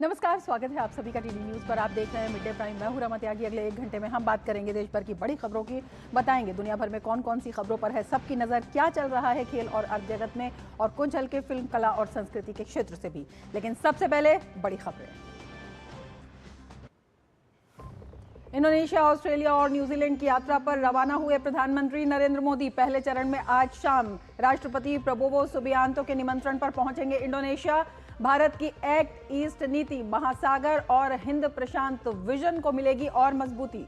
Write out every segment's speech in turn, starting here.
नमस्कार, स्वागत है आप सभी का टीडी न्यूज पर। आप देख रहे हैं मिड डे प्राइम। मैं हूं रमा त्यागी। अगले 1 घंटे में हम बात करेंगे देश भर की बड़ी खबरों की, बताएंगे दुनिया भर में कौन कौन सी खबरों पर है सबकी नजर, क्या चल रहा है खेल और अर्थ जगत में, और कुछ झलके फिल्म, कला और संस्कृति के क्षेत्र से भी। लेकिन सबसे पहले बड़ी खबरें। इंडोनेशिया, ऑस्ट्रेलिया और न्यूजीलैंड की यात्रा पर रवाना हुए प्रधानमंत्री नरेंद्र मोदी पहले चरण में आज शाम राष्ट्रपति प्रबोवो सुबियांतो के निमंत्रण पर पहुंचेंगे इंडोनेशिया। भारत की एक्ट ईस्ट नीति महासागर और हिंद प्रशांत विजन को मिलेगी और मजबूती।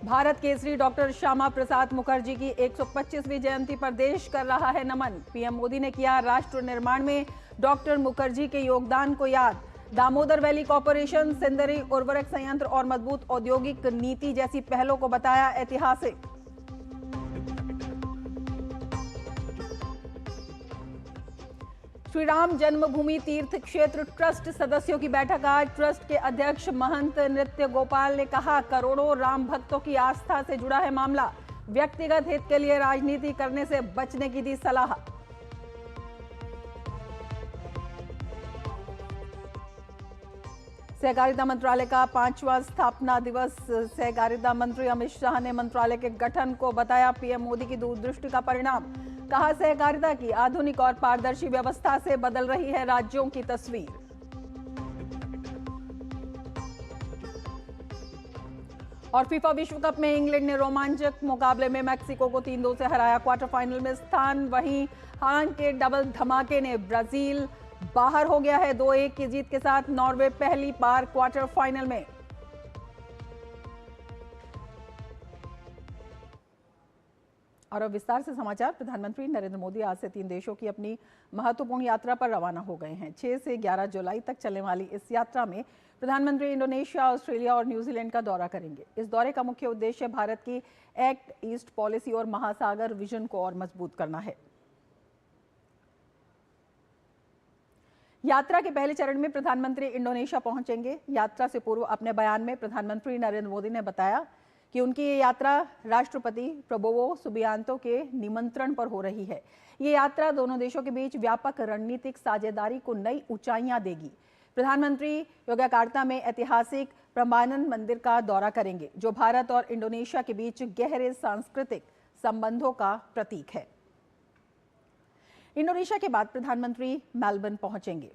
भारत केसरी डॉक्टर श्यामा प्रसाद मुखर्जी की 125वीं जयंती पर देश कर रहा है नमन। पीएम मोदी ने किया राष्ट्र निर्माण में डॉक्टर मुखर्जी के योगदान को याद। दामोदर वैली कॉरपोरेशन, सिंदरी उर्वरक संयंत्र और मजबूत औद्योगिक नीति जैसी पहलों को बताया ऐतिहासिक। श्री राम जन्मभूमि तीर्थ क्षेत्र ट्रस्ट सदस्यों की बैठक आज। ट्रस्ट के अध्यक्ष महंत नृत्य गोपाल ने कहा, करोड़ों राम भक्तों की आस्था से जुड़ा है मामला। व्यक्तिगत हित के लिए राजनीति करने से बचने की दी सलाह। सहकारिता मंत्रालय का 5वां स्थापना दिवस। सहकारिता मंत्री अमित शाह ने मंत्रालय के गठन को बताया पीएम मोदी की दूरदृष्टि का परिणाम। कहा, सहकारिता की आधुनिक और पारदर्शी व्यवस्था से बदल रही है राज्यों की तस्वीर। और फीफा विश्व कप में इंग्लैंड ने रोमांचक मुकाबले में मैक्सिको को 3-2 से हराया, क्वार्टर फाइनल में स्थान। वहीं हालांकि के डबल धमाके ने ब्राजील बाहर हो गया है 2-1 की जीत के साथ। नॉर्वे पहली बार क्वार्टर फाइनल में। और अब विस्तार से समाचार। प्रधानमंत्री नरेंद्र मोदी आज से 3 देशों की अपनी महत्वपूर्ण यात्रा पर रवाना हो गए हैं। 6 से 11 जुलाई तक चलने वाली इस यात्रा में प्रधानमंत्री इंडोनेशिया, ऑस्ट्रेलिया और न्यूजीलैंड का दौरा करेंगे। इस दौरे का मुख्य उद्देश्य भारत की एक्ट ईस्ट पॉलिसी और महासागर विजन को और मजबूत करना है। यात्रा के पहले चरण में प्रधानमंत्री इंडोनेशिया पहुंचेंगे। यात्रा से पूर्व अपने बयान में प्रधानमंत्री नरेंद्र मोदी ने बताया कि उनकी ये यात्रा राष्ट्रपति प्रबोवो सुबियांतो के निमंत्रण पर हो रही है। ये यात्रा दोनों देशों के बीच व्यापक रणनीतिक साझेदारी को नई ऊंचाइयां देगी। प्रधानमंत्री योग्याकार्ता में ऐतिहासिक प्रमानन मंदिर का दौरा करेंगे, जो भारत और इंडोनेशिया के बीच गहरे सांस्कृतिक संबंधों का प्रतीक है। इंडोनेशिया के बाद प्रधानमंत्री मेलबर्न पहुंचेंगे।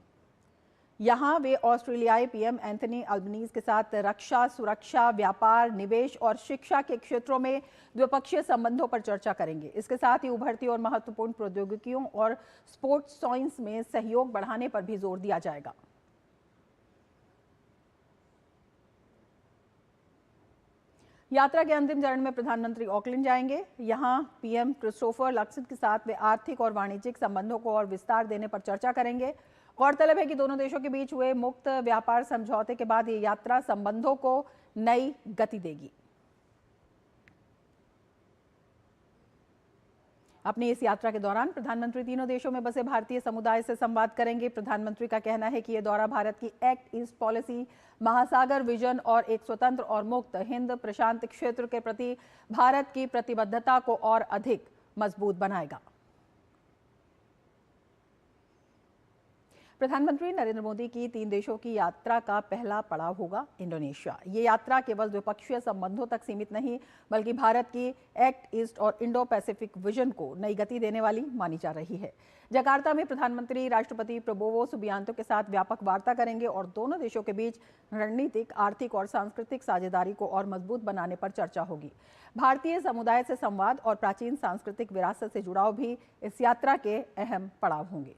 यहां वे ऑस्ट्रेलियाई पीएम एंथनी अल्बनीज के साथ रक्षा, सुरक्षा, व्यापार, निवेश और शिक्षा के क्षेत्रों में द्विपक्षीय संबंधों पर चर्चा करेंगे। इसके साथ ही उभरती और महत्वपूर्ण प्रौद्योगिकियों और स्पोर्ट्स साइंस में सहयोग बढ़ाने पर भी जोर दिया जाएगा। यात्रा के अंतिम चरण में प्रधानमंत्री ऑकलैंड जाएंगे। यहां पीएम क्रिस्टोफर लक्सन के साथ वे आर्थिक और वाणिज्यिक संबंधों को और विस्तार देने पर चर्चा करेंगे। गौरतलब है कि दोनों देशों के बीच हुए मुक्त व्यापार समझौते के बाद ये यात्रा संबंधों को नई गति देगी। अपनी इस यात्रा के दौरान प्रधानमंत्री तीनों देशों में बसे भारतीय समुदाय से संवाद करेंगे। प्रधानमंत्री का कहना है कि यह दौरा भारत की एक्ट ईस्ट पॉलिसी, महासागर विजन और एक स्वतंत्र और मुक्त हिंद प्रशांत क्षेत्र के प्रति भारत की प्रतिबद्धता को और अधिक मजबूत बनाएगा। प्रधानमंत्री नरेंद्र मोदी की 3 देशों की यात्रा का पहला पड़ाव होगा इंडोनेशिया। ये यात्रा केवल द्विपक्षीय संबंधों तक सीमित नहीं, बल्कि भारत की एक्ट ईस्ट और इंडो पैसिफिक विजन को नई गति देने वाली मानी जा रही है। जकार्ता में प्रधानमंत्री राष्ट्रपति प्रबोवो सुबियांतो के साथ व्यापक वार्ता करेंगे और दोनों देशों के बीच रणनीतिक, आर्थिक और सांस्कृतिक साझेदारी को और मजबूत बनाने पर चर्चा होगी। भारतीय समुदाय से संवाद और प्राचीन सांस्कृतिक विरासत से जुड़ाव भी इस यात्रा के अहम पड़ाव होंगे।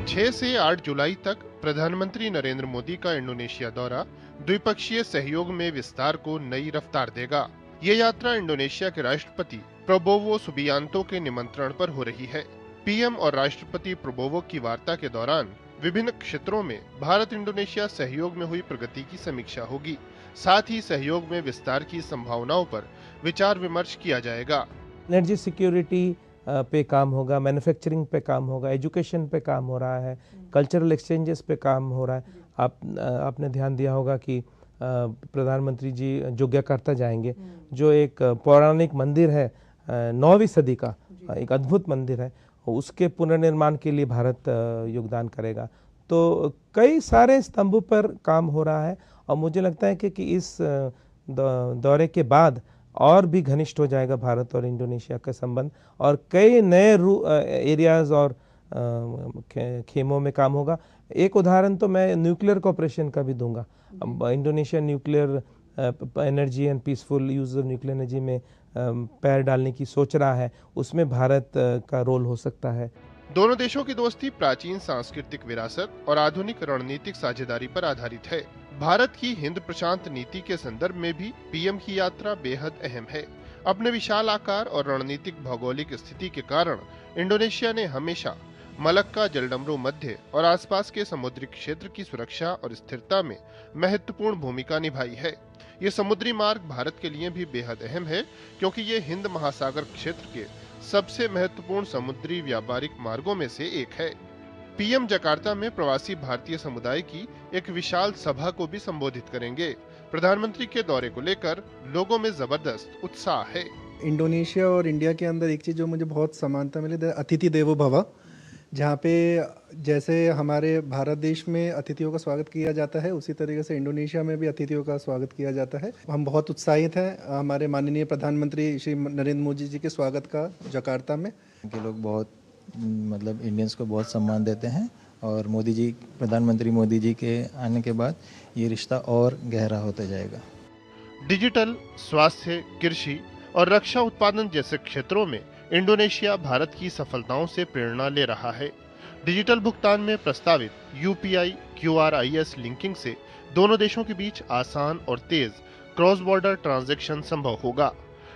6 से 8 जुलाई तक प्रधानमंत्री नरेंद्र मोदी का इंडोनेशिया दौरा द्विपक्षीय सहयोग में विस्तार को नई रफ्तार देगा। ये यात्रा इंडोनेशिया के राष्ट्रपति प्रबोवो सुबियांतो के निमंत्रण पर हो रही है। पीएम और राष्ट्रपति प्रबोवो की वार्ता के दौरान विभिन्न क्षेत्रों में भारत इंडोनेशिया सहयोग में हुई प्रगति की समीक्षा होगी। साथ ही सहयोग में विस्तार की संभावनाओं पर विचार विमर्श किया जाएगा। एनर्जी सिक्योरिटी पे काम होगा, मैन्युफैक्चरिंग पे काम होगा, एजुकेशन पे काम हो रहा है, कल्चरल एक्सचेंजेस पे काम हो रहा है। आपने ध्यान दिया होगा कि प्रधानमंत्री जी यज्ञाकार्ता जाएंगे, जो एक पौराणिक मंदिर है 9वीं सदी का, एक अद्भुत मंदिर है, उसके पुनर्निर्माण के लिए भारत योगदान करेगा। तो कई सारे स्तंभों पर काम हो रहा है और मुझे लगता है कि इस दौरे के बाद और भी घनिष्ठ हो जाएगा भारत और इंडोनेशिया का संबंध, और कई नए एरियाज और खेमों में काम होगा। एक उदाहरण तो मैं न्यूक्लियर कोऑपरेशन का भी दूंगा। Indonesia nuclear energy and peaceful use of nuclear energy में पैर डालने की सोच रहा है, उसमें भारत का रोल हो सकता है। दोनों देशों की दोस्ती प्राचीन सांस्कृतिक विरासत और आधुनिक रणनीतिक साझेदारी पर आधारित है। भारत की हिंद प्रशांत नीति के संदर्भ में भी पीएम की यात्रा बेहद अहम है। अपने विशाल आकार और रणनीतिक भौगोलिक स्थिति के कारण इंडोनेशिया ने हमेशा मलक्का, जलडमरू मध्य और आसपास के समुद्री क्षेत्र की सुरक्षा और स्थिरता में महत्वपूर्ण भूमिका निभाई है। ये समुद्री मार्ग भारत के लिए भी बेहद अहम है, क्योंकि ये हिंद महासागर क्षेत्र के सबसे महत्वपूर्ण समुद्री व्यापारिक मार्गों में से एक है। पीएम जकार्ता में प्रवासी भारतीय समुदाय की एक विशाल सभा को भी संबोधित करेंगे। प्रधानमंत्री के दौरे को लेकर लोगों में जबरदस्त उत्साह है। इंडोनेशिया और इंडिया के अंदर एक चीज़ जो मुझे बहुत समानता मिली, अतिथि देवो भव, जहाँ पे जैसे हमारे भारत देश में अतिथियों का स्वागत किया जाता है, उसी तरीके से इंडोनेशिया में भी अतिथियों का स्वागत किया जाता है। हम बहुत उत्साहित हैं हमारे माननीय प्रधानमंत्री श्री नरेंद्र मोदी जी के स्वागत का जकार्ता में। के लोग बहुत मतलब इंडियंस को बहुत सम्मान देते हैं, और मोदी जी, प्रधानमंत्री मोदी जी के आने के बाद ये रिश्ता और गहरा होता जाएगा। डिजिटल, स्वास्थ्य, कृषि और रक्षा उत्पादन जैसे क्षेत्रों में इंडोनेशिया भारत की सफलताओं से प्रेरणा ले रहा है। डिजिटल भुगतान में प्रस्तावित यूपीआई QRIS लिंकिंग से दोनों देशों के बीच आसान और तेज क्रॉस बॉर्डर ट्रांजैक्शन संभव होगा।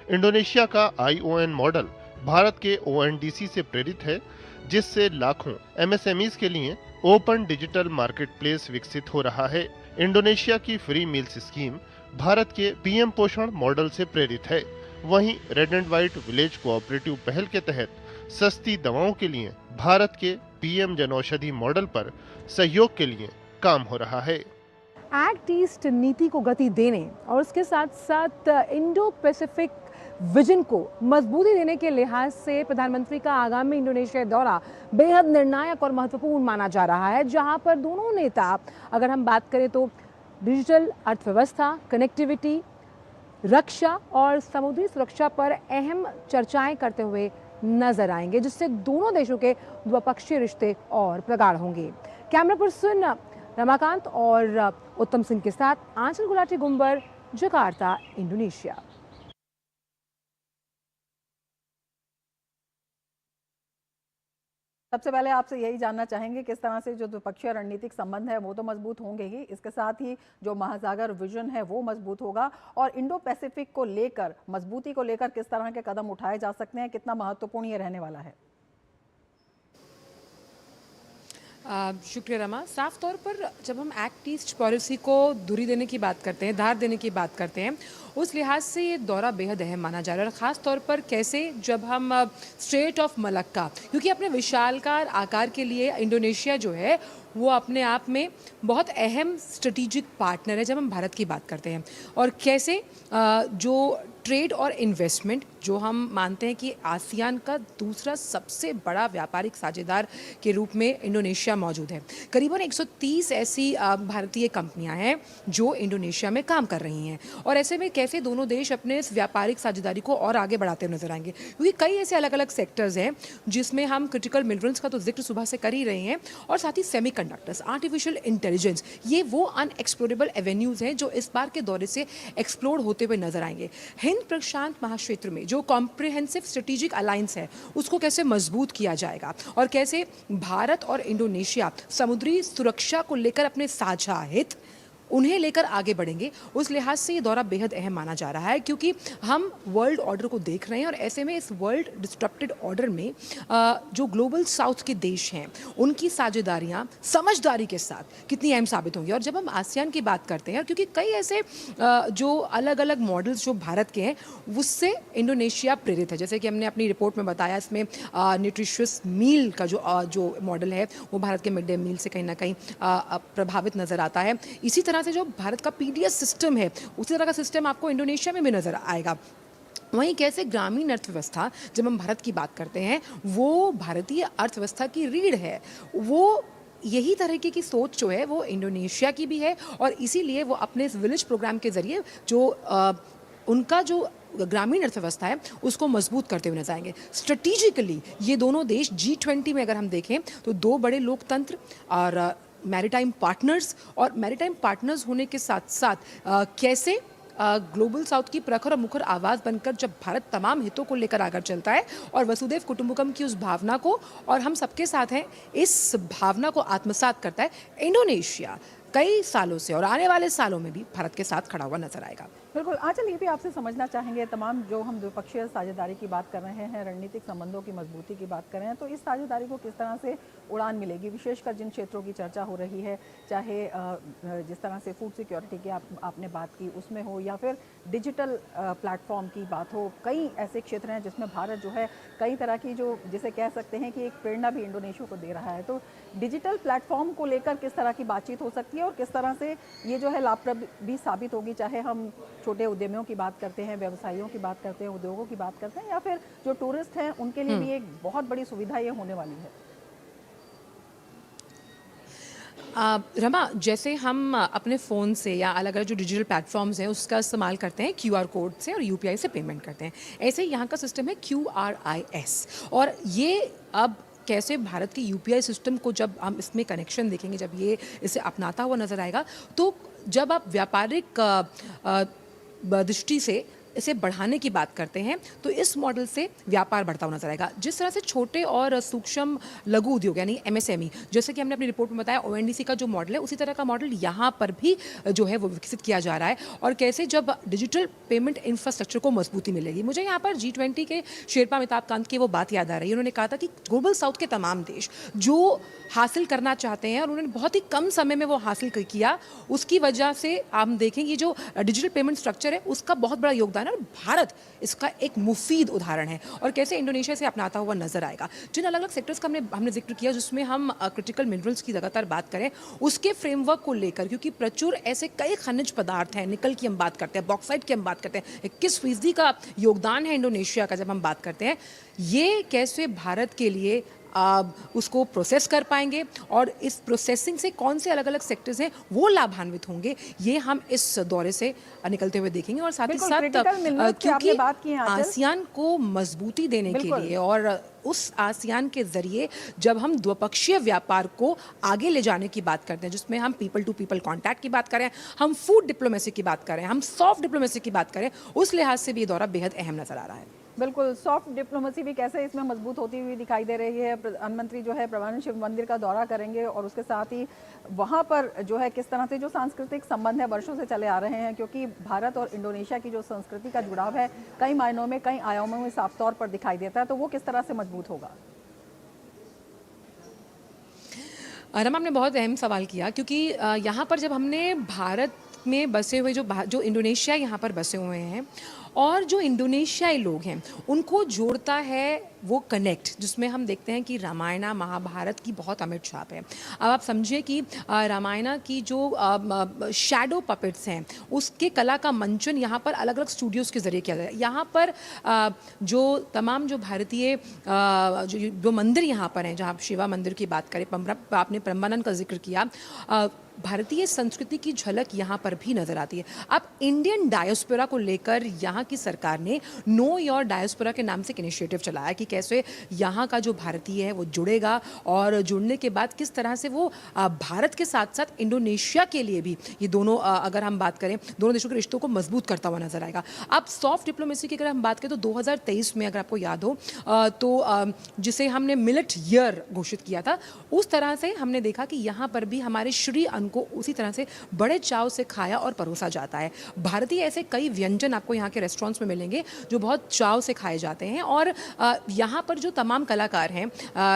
इंडोनेशिया का ION मॉडल भारत के ONDC से प्रेरित है, जिससे लाखों MSMEs के लिए ओपन डिजिटल मार्केटप्लेस विकसित हो रहा है। इंडोनेशिया की फ्री मील्स स्कीम भारत के PM पोषण मॉडल से प्रेरित है। वहीं red and white village cooperative पहल के तहत सस्ती दवाओं के लिए भारत के PM जनौषधि मॉडल पर सहयोग के लिए काम हो रहा है। एक्ट ईस्ट नीति को गति देने और उसके साथ साथ इंडो पैसिफिक विजन को मजबूती देने के लिहाज से प्रधानमंत्री का आगामी इंडोनेशिया दौरा बेहद निर्णायक और महत्वपूर्ण माना जा रहा है, जहां पर दोनों नेता, अगर हम बात करें तो डिजिटल अर्थव्यवस्था, कनेक्टिविटी, रक्षा और समुद्री सुरक्षा पर अहम चर्चाएं करते हुए नजर आएंगे, जिससे दोनों देशों के द्विपक्षीय रिश्ते और प्रगाढ़ होंगे। कैमरा पर्सन रमाकांत और उत्तम सिंह के साथ आंचल गुलाटी गुंबर, जकार्ता, इंडोनेशिया। सबसे पहले आपसे यही जानना चाहेंगे, किस तरह से जो द्विपक्षीय रणनीतिक संबंध है वो तो मजबूत होंगे ही, इसके साथ ही जो महासागर विजन है वो मजबूत होगा, और इंडो पैसिफिक को लेकर, मजबूती को लेकर किस तरह के कदम उठाए जा सकते हैं, कितना महत्वपूर्ण ये रहने वाला है? शुक्रिया रमा। साफ तौर पर जब हम एक्ट ईस्ट पॉलिसी को दूरी देने की बात करते हैं, धार देने की बात करते हैं, उस लिहाज से ये दौरा बेहद अहम माना जा रहा है। और ख़ास तौर पर कैसे, जब हम स्ट्रेट ऑफ मलक्का, क्योंकि अपने विशालकार आकार के लिए इंडोनेशिया जो है वो अपने आप में बहुत अहम स्ट्रेटेजिक पार्टनर है जब हम भारत की बात करते हैं, और कैसे जो ट्रेड और इन्वेस्टमेंट, जो हम मानते हैं कि आसियान का दूसरा सबसे बड़ा व्यापारिक साझेदार के रूप में इंडोनेशिया मौजूद है। करीबन 130 ऐसी भारतीय कंपनियां हैं जो इंडोनेशिया में काम कर रही हैं, और ऐसे में कैसे दोनों देश अपने इस व्यापारिक साझेदारी को और आगे बढ़ाते हुए नजर आएंगे, क्योंकि कई ऐसे अलग अलग सेक्टर्स हैं जिसमें हम क्रिटिकल मिनरल्स का तो जिक्र सुबह से कर ही रहे हैं, और साथ ही सेमीकंडक्टर्स, आर्टिफिशियल इंटेलिजेंस, ये वो अनएक्सप्लोरेबल एवेन्यूज हैं जो इस बार के दौरे से एक्सप्लोर होते हुए नजर आएंगे। हिंद प्रशांत महाक्षेत्र में जो कॉम्प्रिहेंसिव स्ट्रेटेजिक अलायंस है उसको कैसे मजबूत किया जाएगा, और कैसे भारत और इंडोनेशिया समुद्री सुरक्षा को लेकर अपने साझा हित उन्हें लेकर आगे बढ़ेंगे। उस लिहाज से ये दौरा बेहद अहम माना जा रहा है, क्योंकि हम वर्ल्ड ऑर्डर को देख रहे हैं और ऐसे में इस वर्ल्ड डिस्ट्रप्टेड ऑर्डर में जो ग्लोबल साउथ के देश हैं उनकी साझेदारियां समझदारी के साथ कितनी अहम साबित होंगी। और जब हम आसियान की बात करते हैं, क्योंकि कई ऐसे जो अलग अलग मॉडल्स जो भारत के हैं उससे इंडोनेशिया प्रेरित है, जैसे कि हमने अपनी रिपोर्ट में बताया, इसमें न्यूट्रिशियस मील का जो मॉडल है वो भारत के मिड डे मील से कहीं ना कहीं प्रभावित नजर आता है। इसी तरह से जो भारत का पीडीएस सिस्टम है उसी तरह का सिस्टम आपको इंडोनेशिया में भी नजर आएगा। वहीं कैसे ग्रामीण अर्थव्यवस्था, जब हम भारत की बात करते हैं, वो भारतीय अर्थव्यवस्था की रीढ़ है, वो यही तरीके की सोच जो है वो इंडोनेशिया की भी है और इसीलिए वो अपने इस विलेज प्रोग्राम के जरिए जो उनका जो ग्रामीण अर्थव्यवस्था है उसको मजबूत करते हुए नजर आएंगे। स्ट्रेटेजिकली ये दोनों देश G20 में अगर हम देखें तो दो बड़े लोकतंत्र और मैरीटाइम पार्टनर्स, और मैरीटाइम पार्टनर्स होने के साथ साथ कैसे ग्लोबल साउथ की प्रखर और मुखर आवाज़ बनकर जब भारत तमाम हितों को लेकर आगे चलता है और वसुधैव कुटुंबकम की उस भावना को और हम सबके साथ हैं इस भावना को आत्मसात करता है, इंडोनेशिया कई सालों से और आने वाले सालों में भी भारत के साथ खड़ा हुआ नजर आएगा। बिल्कुल। आंचल, ये भी आपसे समझना चाहेंगे, तमाम जो हम द्विपक्षीय साझेदारी की बात कर रहे हैं, रणनीतिक संबंधों की मजबूती की बात कर रहे हैं, तो इस साझेदारी को किस तरह से उड़ान मिलेगी, विशेषकर जिन क्षेत्रों की चर्चा हो रही है, चाहे जिस तरह से फूड सिक्योरिटी की आपने बात की उसमें हो या फिर डिजिटल प्लेटफॉर्म की बात हो। कई ऐसे क्षेत्र हैं जिसमें भारत जो है कई तरह की जो जिसे कह सकते हैं कि एक प्रेरणा भी इंडोनेशिया को दे रहा है। तो डिजिटल प्लेटफॉर्म को लेकर किस तरह की बातचीत हो सकती है और किस तरह से ये जो है लाभप्रद भी साबित होगी, चाहे हम छोटे उद्यमियों की बात करते हैं, व्यवसायियों की बात करते हैं, उद्योगों की बात करते हैं, या फिर जो टूरिस्ट हैं उनके लिए भी एक बहुत बड़ी सुविधा ये होने वाली है। रमा, जैसे हम अपने फ़ोन से या अलग अलग जो डिजिटल प्लेटफॉर्म्स हैं उसका इस्तेमाल करते हैं QR कोड से और UPI से पेमेंट करते हैं, ऐसे ही यहाँ का सिस्टम है QRIS। और ये अब कैसे भारत की UPI सिस्टम को जब हम इसमें कनेक्शन देखेंगे, जब ये इसे अपनाता हुआ नजर आएगा, तो जब आप व्यापारिक दृष्टि से इसे बढ़ाने की बात करते हैं तो इस मॉडल से व्यापार बढ़ता हुआ नजर आएगा। जिस तरह से छोटे और सूक्ष्म लघु उद्योग यानी MSME, जैसे कि हमने अपनी रिपोर्ट में बताया ONDC का जो मॉडल है, उसी तरह का मॉडल यहाँ पर भी जो है वो विकसित किया जा रहा है। और कैसे जब डिजिटल पेमेंट इंफ्रास्ट्रक्चर को मजबूती मिलेगी, मुझे यहाँ पर G20 के शेरपा अमिताभ कांत की वो बात याद आ रही है। उन्होंने कहा था कि ग्लोबल साउथ के तमाम देश जो हासिल करना चाहते हैं और उन्होंने बहुत ही कम समय में वो हासिल किया, उसकी वजह से हम देखें ये जो डिजिटल पेमेंट स्ट्रक्चर है उसका बहुत बड़ा योगदान है और भारत इसका एक मुफीद उदाहरण है। और कैसे इंडोनेशिया से अपनाता हुआ नजर आएगा। जिन अलग अलग सेक्टर्स का हमने जिक्र किया जिसमें हम क्रिटिकल मिनरल्स की लगातार बात करें, उसके फ्रेमवर्क को लेकर, क्योंकि प्रचुर ऐसे कई खनिज पदार्थ हैं, निकल की हम बात करते हैं, बॉक्साइट की हम बात करते हैं, 21% का योगदान है इंडोनेशिया का जब हम बात करते हैं, ये कैसे भारत के लिए उसको प्रोसेस कर पाएंगे और इस प्रोसेसिंग से कौन से अलग अलग सेक्टर्स हैं वो लाभान्वित होंगे, ये हम इस दौरे से निकलते हुए देखेंगे। और साथ ही साथ क्योंकि आसियान को मजबूती देने के लिए और उस आसियान के जरिए जब हम द्विपक्षीय व्यापार को आगे ले जाने की बात करते हैं, जिसमें हम पीपल टू पीपल कॉन्टैक्ट की बात करें, हम फूड डिप्लोमेसी की बात करें, हम सॉफ्ट डिप्लोमेसी की बात करें, उस लिहाज से भी ये दौरा बेहद अहम नजर आ रहा है। बिल्कुल, सॉफ्ट डिप्लोमेसी भी कैसे इसमें मजबूत होती हुई दिखाई दे रही है। प्रधानमंत्री जो है प्रवान शिव मंदिर का दौरा करेंगे और उसके साथ ही वहाँ पर जो है किस तरह से जो सांस्कृतिक संबंध है वर्षों से चले आ रहे हैं, क्योंकि भारत और इंडोनेशिया की जो संस्कृति का जुड़ाव है कई मायनों में, कई आयामों में साफ तौर पर दिखाई देता है, तो वो किस तरह से मजबूत होगा। रमा, आपने बहुत अहम सवाल किया, क्योंकि यहाँ पर जब हमने भारत में बसे हुए जो इंडोनेशिया यहाँ पर बसे हुए हैं और जो इंडोनेशियाई लोग हैं उनको जोड़ता है वो कनेक्ट, जिसमें हम देखते हैं कि रामायण महाभारत की बहुत अमिट छाप है। अब आप समझिए कि रामायण की जो शैडो पपेट्स हैं उसके कला का मंचन यहाँ पर अलग अलग स्टूडियोज़ के ज़रिए किया जाए। यहाँ पर जो तमाम जो भारतीय जो मंदिर यहाँ पर हैं, जहाँ शिवा मंदिर की बात करें, आपने ब्रह्मानंद का जिक्र किया, भारतीय संस्कृति की झलक यहाँ पर भी नजर आती है। अब इंडियन डायस्पोरा को लेकर यहाँ की सरकार ने नो योर डायस्पोरा के नाम से एक इनिशिएटिव चलाया कि कैसे यहाँ का जो भारतीय है वो जुड़ेगा और जुड़ने के बाद किस तरह से वो भारत के साथ साथ इंडोनेशिया के लिए भी ये दोनों अगर हम बात करें दोनों देशों के रिश्तों को मजबूत करता हुआ नजर आएगा। अब सॉफ्ट डिप्लोमेसी की अगर हम बात करें तो 2023 में अगर आपको याद हो तो जिसे हमने मिलेट ईयर घोषित किया था, उस तरह से हमने देखा कि यहाँ पर भी हमारे श्री उनको उसी तरह से बड़े चाव से खाया और परोसा जाता है। भारतीय ऐसे कई व्यंजन आपको यहाँ के रेस्टोरेंट्स में मिलेंगे जो बहुत चाव से खाए जाते हैं, और यहाँ पर जो तमाम कलाकार हैं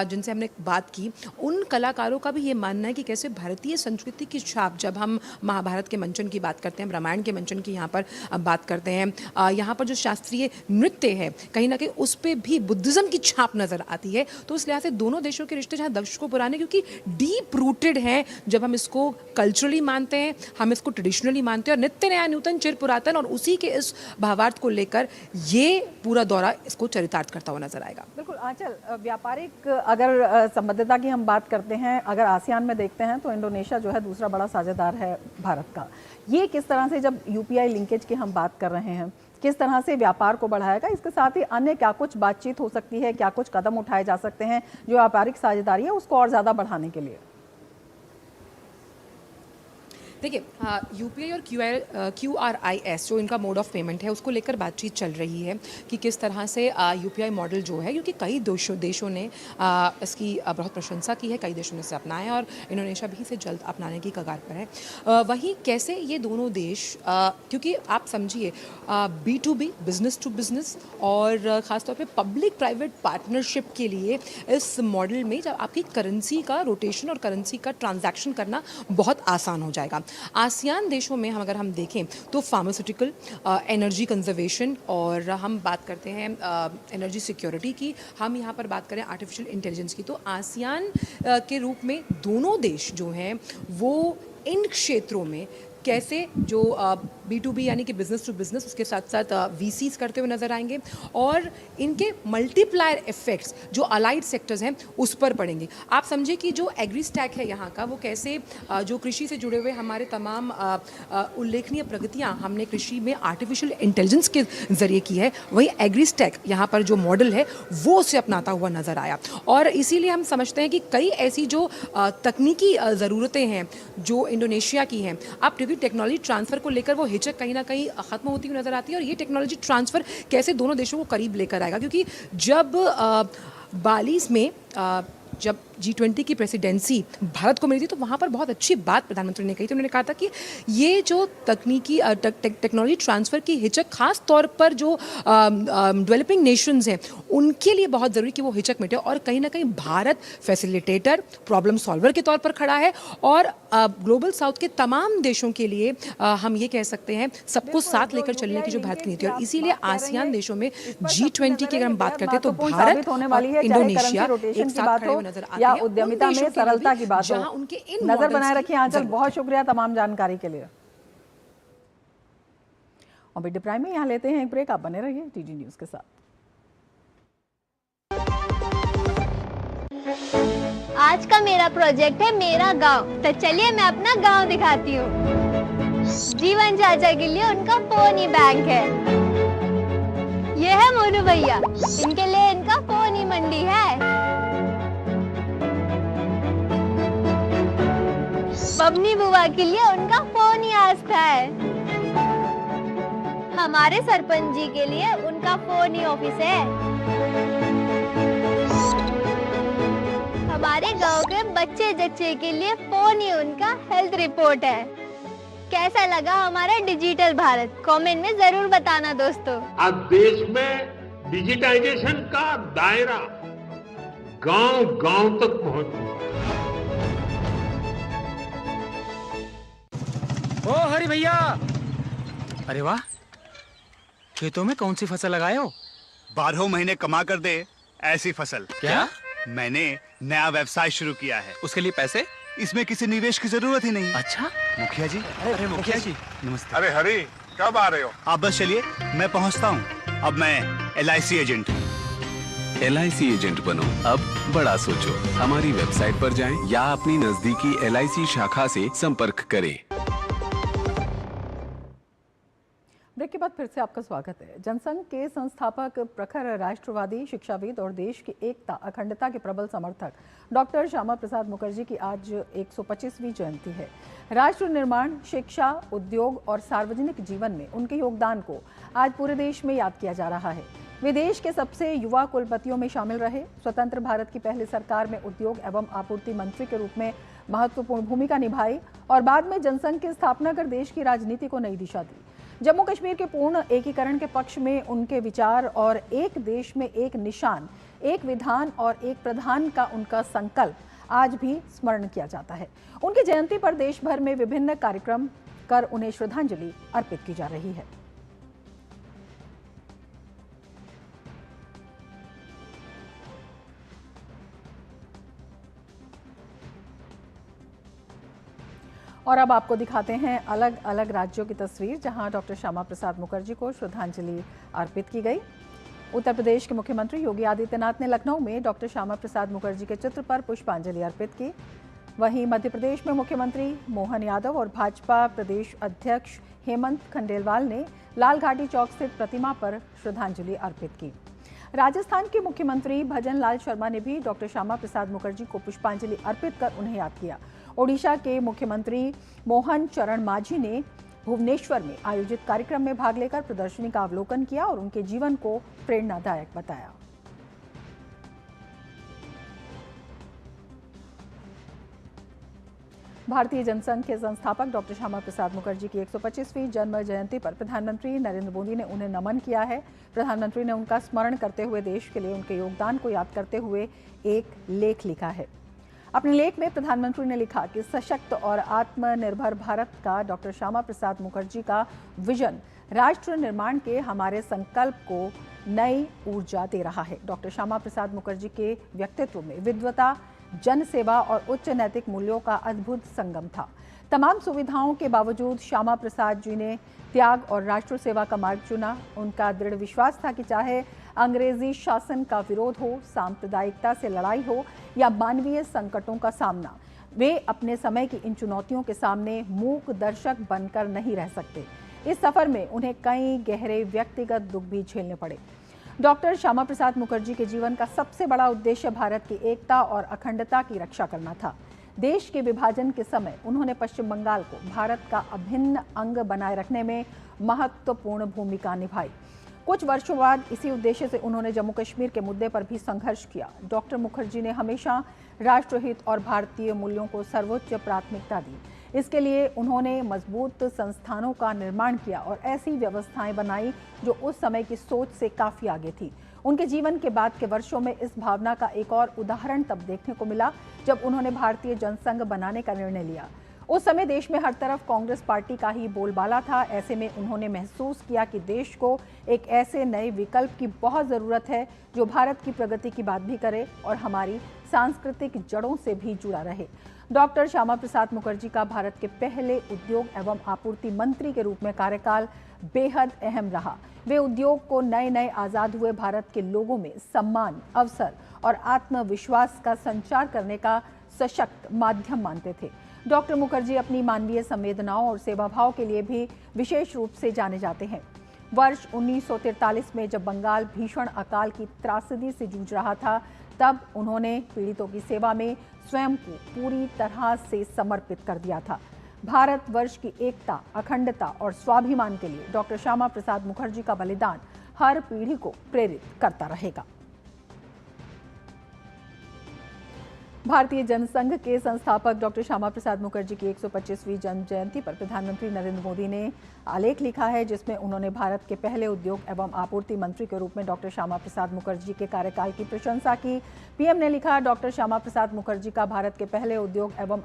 जिनसे हमने बात की, उन कलाकारों का भी ये मानना है कि कैसे भारतीय संस्कृति की छाप, जब हम महाभारत के मंचन की बात करते हैं, रामायण के मंचन की यहाँ पर बात करते हैं, यहाँ पर जो शास्त्रीय नृत्य है कहीं ना कहीं उस पर भी बुद्धिज्म की छाप नजर आती है। तो इस लिहाज से दोनों देशों के रिश्ते जहाँ दशकों पुराने, क्योंकि डीप रूटेड हैं, जब हम इसको कल्चरली मानते हैं, हम इसको ट्रेडिशनली मानते हैं, और नित्य नया नूतन चिर पुरातन, और उसी के इस भावार्थ को लेकर ये पूरा दौरा इसको चरितार्थ करता हुआ नजर आएगा। बिल्कुल आंचल, व्यापारिक अगर संबद्धता की हम बात करते हैं, अगर आसियान में देखते हैं तो इंडोनेशिया जो है दूसरा बड़ा साझेदार है भारत का। ये किस तरह से, जब यूपीआई लिंकेज की हम बात कर रहे हैं, किस तरह से व्यापार को बढ़ाएगा? इसके साथ ही अन्य क्या कुछ बातचीत हो सकती है, क्या कुछ कदम उठाए जा सकते हैं जो व्यापारिक साझेदारी है उसको और ज़्यादा बढ़ाने के लिए? देखिए, यूपीआई और QRIS जो इनका मोड ऑफ पेमेंट है उसको लेकर बातचीत चल रही है कि किस तरह से यूपीआई मॉडल जो है, क्योंकि कई देशों ने इसकी बहुत प्रशंसा की है, कई देशों ने इसे अपनाया और इंडोनेशिया भी इसे जल्द अपनाने की कगार पर है। वहीं कैसे ये दोनों देश, क्योंकि आप समझिए B2B, बिजनेस टू बिजनेस, और ख़ासतौर पे पब्लिक प्राइवेट पार्टनरशिप के लिए इस मॉडल में जब आपकी करेंसी का रोटेशन और करेंसी का ट्रांजैक्शन करना बहुत आसान हो जाएगा। आसियान देशों में अगर हम देखें तो फार्मास्यूटिकल, एनर्जी कंजर्वेशन, और हम बात करते हैं एनर्जी सिक्योरिटी की, हम यहाँ पर बात करें आर्टिफिशियल इंटेलिजेंस की, तो आसियान के रूप में दोनों देश जो हैं वो इन क्षेत्रों में कैसे जो B2B यानी कि बिजनेस टू बिजनेस, उसके साथ साथ VCs करते हुए नजर आएंगे, और इनके मल्टीप्लायर इफेक्ट्स जो अलाइड सेक्टर्स हैं उस पर पड़ेंगे। आप समझिए कि जो एग्री स्टैक है यहाँ का, वो कैसे जो कृषि से जुड़े हुए हमारे तमाम उल्लेखनीय प्रगतियाँ हमने कृषि में आर्टिफिशियल इंटेलिजेंस के जरिए की है, वही एग्री स्टैक यहाँ पर जो मॉडल है वो उसे अपनाता हुआ नजर आया। और इसीलिए हम समझते हैं कि कई ऐसी जो तकनीकी ज़रूरतें हैं जो इंडोनेशिया की हैं, आप टेक्नोलॉजी ट्रांसफ़र को लेकर वो हिचक कहीं ना कहीं ख़त्म होती हुई नज़र आती है, और ये टेक्नोलॉजी ट्रांसफ़र कैसे दोनों देशों को करीब लेकर आएगा। क्योंकि जब 42 में जब G20 की प्रेसिडेंसी भारत को मिली थी तो वहाँ पर बहुत अच्छी बात प्रधानमंत्री ने कही थी। उन्होंने कहा था कि ये जो तकनीकी टेक्नोलॉजी ट्रांसफ़र की हिचक खास तौर पर जो डेवलपिंग नेशंस हैं उनके लिए बहुत ज़रूरी कि वो हिचक मिटे, और कहीं ना कहीं भारत फैसिलिटेटर, प्रॉब्लम सॉल्वर के तौर पर खड़ा है, और ग्लोबल साउथ के तमाम देशों के लिए हम ये कह सकते हैं सबको साथ लेकर चलने की जो भारत की नीति है। और इसीलिए आसियान देशों में G20 की अगर हम बात करते हैं तो भारत और इंडोनेशिया एक साथ खड़े हुए नजर आते या हैं। उद्यमिता में सरलता की बात हो, उनके इन नजर बनाए रखिए आंचल। बहुत शुक्रिया तमाम जानकारी के लिए। और बीटी प्राइम में यहाँ लेते हैं एक ब्रेक, आप बने रहिए TG न्यूज के साथ। आज का मेरा प्रोजेक्ट है मेरा गांव, तो चलिए मैं अपना गांव दिखाती हूँ। जीवन चाचा के लिए उनका फोन ही बैंक है। ये है मोनू भैया, इनके लिए इनका फोन ही मंडी है। बबनी बुआ के लिए उनका फोन ही आस्था है। हमारे सरपंच जी के लिए उनका फोन ही ऑफिस है। हमारे गांव के बच्चे जच्चे के लिए फोन ही उनका हेल्थ रिपोर्ट है। कैसा लगा हमारा डिजिटल भारत? कमेंट में जरूर बताना दोस्तों। आज देश में डिजिटाइजेशन का दायरा गांव-गांव तक पहुंच चुका है। ओ हरि भैया, अरे वाह, खेतों में कौन सी फसल लगाए हो? 12 महीने कमा कर दे ऐसी फसल। क्या? मैंने नया व्यवसाय शुरू किया है। उसके लिए पैसे? इसमें किसी निवेश की जरूरत ही नहीं। अच्छा मुखिया जी। अरे मुखिया जी नमस्ते। अरे हरी, कब आ रहे हो? आप बस चलिए, मैं पहुंचता हूं। अब मैं LIC एजेंट हूं। LIC एजेंट बनो, अब बड़ा सोचो। हमारी वेबसाइट पर जाएं या अपनी नजदीकी LIC शाखा से संपर्क करें। ब्रेक के बाद फिर से आपका स्वागत है। जनसंघ के संस्थापक, प्रखर राष्ट्रवादी, शिक्षाविद और देश की एकता अखंडता के प्रबल समर्थक डॉक्टर श्यामा प्रसाद मुखर्जी की आज 125वीं जयंती है। राष्ट्र निर्माण, शिक्षा, उद्योग और सार्वजनिक जीवन में उनके योगदान को आज पूरे देश में याद किया जा रहा है। वे देश के सबसे युवा कुलपतियों में शामिल रहे। स्वतंत्र भारत की पहली सरकार में उद्योग एवं आपूर्ति मंत्री के रूप में महत्वपूर्ण भूमिका निभाई और बाद में जनसंघ की स्थापना कर देश की राजनीति को नई दिशा दी। जम्मू कश्मीर के पूर्ण एकीकरण के पक्ष में उनके विचार और एक देश में एक निशान, एक विधान और एक प्रधान का उनका संकल्प आज भी स्मरण किया जाता है। उनकी जयंती पर देश भर में विभिन्न कार्यक्रम कर उन्हें श्रद्धांजलि अर्पित की जा रही है। और अब आपको दिखाते हैं अलग अलग राज्यों की तस्वीर जहां डॉक्टर श्यामा प्रसाद मुखर्जी को श्रद्धांजलि अर्पित की गई। उत्तर प्रदेश के मुख्यमंत्री योगी आदित्यनाथ ने लखनऊ में डॉक्टर श्यामा प्रसाद मुखर्जी के चित्र पर पुष्पांजलि अर्पित की। वहीं मध्य प्रदेश में मुख्यमंत्री मोहन यादव और भाजपा प्रदेश अध्यक्ष हेमंत खंडेलवाल ने लाल घाटी चौक स्थित प्रतिमा पर श्रद्धांजलि अर्पित की। राजस्थान के मुख्यमंत्री भजन लाल शर्मा ने भी डॉक्टर श्यामा प्रसाद मुखर्जी को पुष्पांजलि अर्पित कर उन्हें याद किया। ओडिशा के मुख्यमंत्री मोहन चरण मांझी ने भुवनेश्वर में आयोजित कार्यक्रम में भाग लेकर प्रदर्शनी का अवलोकन किया और उनके जीवन को प्रेरणादायक बताया। भारतीय जनसंघ के संस्थापक डॉक्टर श्यामा प्रसाद मुखर्जी की 125वीं जन्म जयंती पर प्रधानमंत्री नरेंद्र मोदी ने उन्हें नमन किया है। प्रधानमंत्री ने उनका स्मरण करते हुए देश के लिए उनके योगदान को याद करते हुए एक लेख लिखा है। अपने लेख में प्रधानमंत्री ने लिखा कि सशक्त और आत्मनिर्भर भारत का डॉक्टर श्यामा प्रसाद मुखर्जी का विजन राष्ट्र निर्माण के हमारे संकल्प को नई ऊर्जा दे रहा है। डॉक्टर श्यामा प्रसाद मुखर्जी के व्यक्तित्व में विद्वता, जनसेवा और उच्च नैतिक मूल्यों का अद्भुत संगम था। तमाम सुविधाओं के बावजूद श्यामा प्रसाद जी ने त्याग और राष्ट्र सेवा का मार्ग चुना। उनका दृढ़ विश्वास था कि चाहे अंग्रेजी शासन का विरोध हो, सांप्रदायिकता से लड़ाई हो या मानवीय संकटों का सामना, वे अपने समय की इन चुनौतियों के सामने मूक दर्शक बनकर नहीं रह सकते। इस सफर में उन्हें कई गहरे व्यक्तिगत दुख भी झेलने पड़े। डॉक्टर श्यामा प्रसाद मुखर्जी के जीवन का सबसे बड़ा उद्देश्य भारत की एकता और अखंडता की रक्षा करना था। देश के विभाजन के समय उन्होंने पश्चिम बंगाल को भारत का अभिन्न अंग बनाए रखने में महत्वपूर्ण भूमिका निभाई। कुछ वर्षों बाद इसी उद्देश्य से उन्होंने जम्मू कश्मीर के मुद्दे पर भी संघर्ष किया। डॉक्टर मुखर्जी ने हमेशा राष्ट्रहित और भारतीय मूल्यों को सर्वोच्च प्राथमिकता दी। इसके लिए उन्होंने मजबूत संस्थानों का निर्माण किया और ऐसी व्यवस्थाएं बनाई जो उस समय की सोच से काफी आगे थी। उनके जीवन के बाद के वर्षों में इस भावना का एक और उदाहरण तब देखने को मिला जब उन्होंने भारतीय जनसंघ बनाने का निर्णय लिया। उस समय देश में हर तरफ कांग्रेस पार्टी का ही बोलबाला था। ऐसे में उन्होंने महसूस किया कि देश को एक ऐसे नए विकल्प की बहुत ज़रूरत है जो भारत की प्रगति की बात भी करे और हमारी सांस्कृतिक जड़ों से भी जुड़ा रहे। डॉक्टर श्यामा प्रसाद मुखर्जी का भारत के पहले उद्योग एवं आपूर्ति मंत्री के रूप में कार्यकाल बेहद अहम रहा। वे उद्योग को नए नए आज़ाद हुए भारत के लोगों में सम्मान, अवसर और आत्मविश्वास का संचार करने का सशक्त माध्यम मानते थे। डॉक्टर मुखर्जी अपनी मानवीय संवेदनाओं और सेवाभाव के लिए भी विशेष रूप से जाने जाते हैं। वर्ष 1943 में जब बंगाल भीषण अकाल की त्रासदी से जूझ रहा था, तब उन्होंने पीड़ितों की सेवा में स्वयं को पूरी तरह से समर्पित कर दिया था। भारतवर्ष की एकता, अखंडता और स्वाभिमान के लिए डॉक्टर श्यामा प्रसाद मुखर्जी का बलिदान हर पीढ़ी को प्रेरित करता रहेगा। भारतीय जनसंघ के संस्थापक डॉक्टर श्यामा प्रसाद मुखर्जी की 125वीं जन्म जयंती पर प्रधानमंत्री नरेंद्र मोदी ने आलेख लिखा है, जिसमें उन्होंने भारत के पहले उद्योग एवं आपूर्ति मंत्री के रूप में डॉक्टर श्यामा प्रसाद मुखर्जी के कार्यकाल की प्रशंसा की। पीएम ने लिखा, डॉक्टर श्यामा प्रसाद मुखर्जी का भारत के पहले उद्योग एवं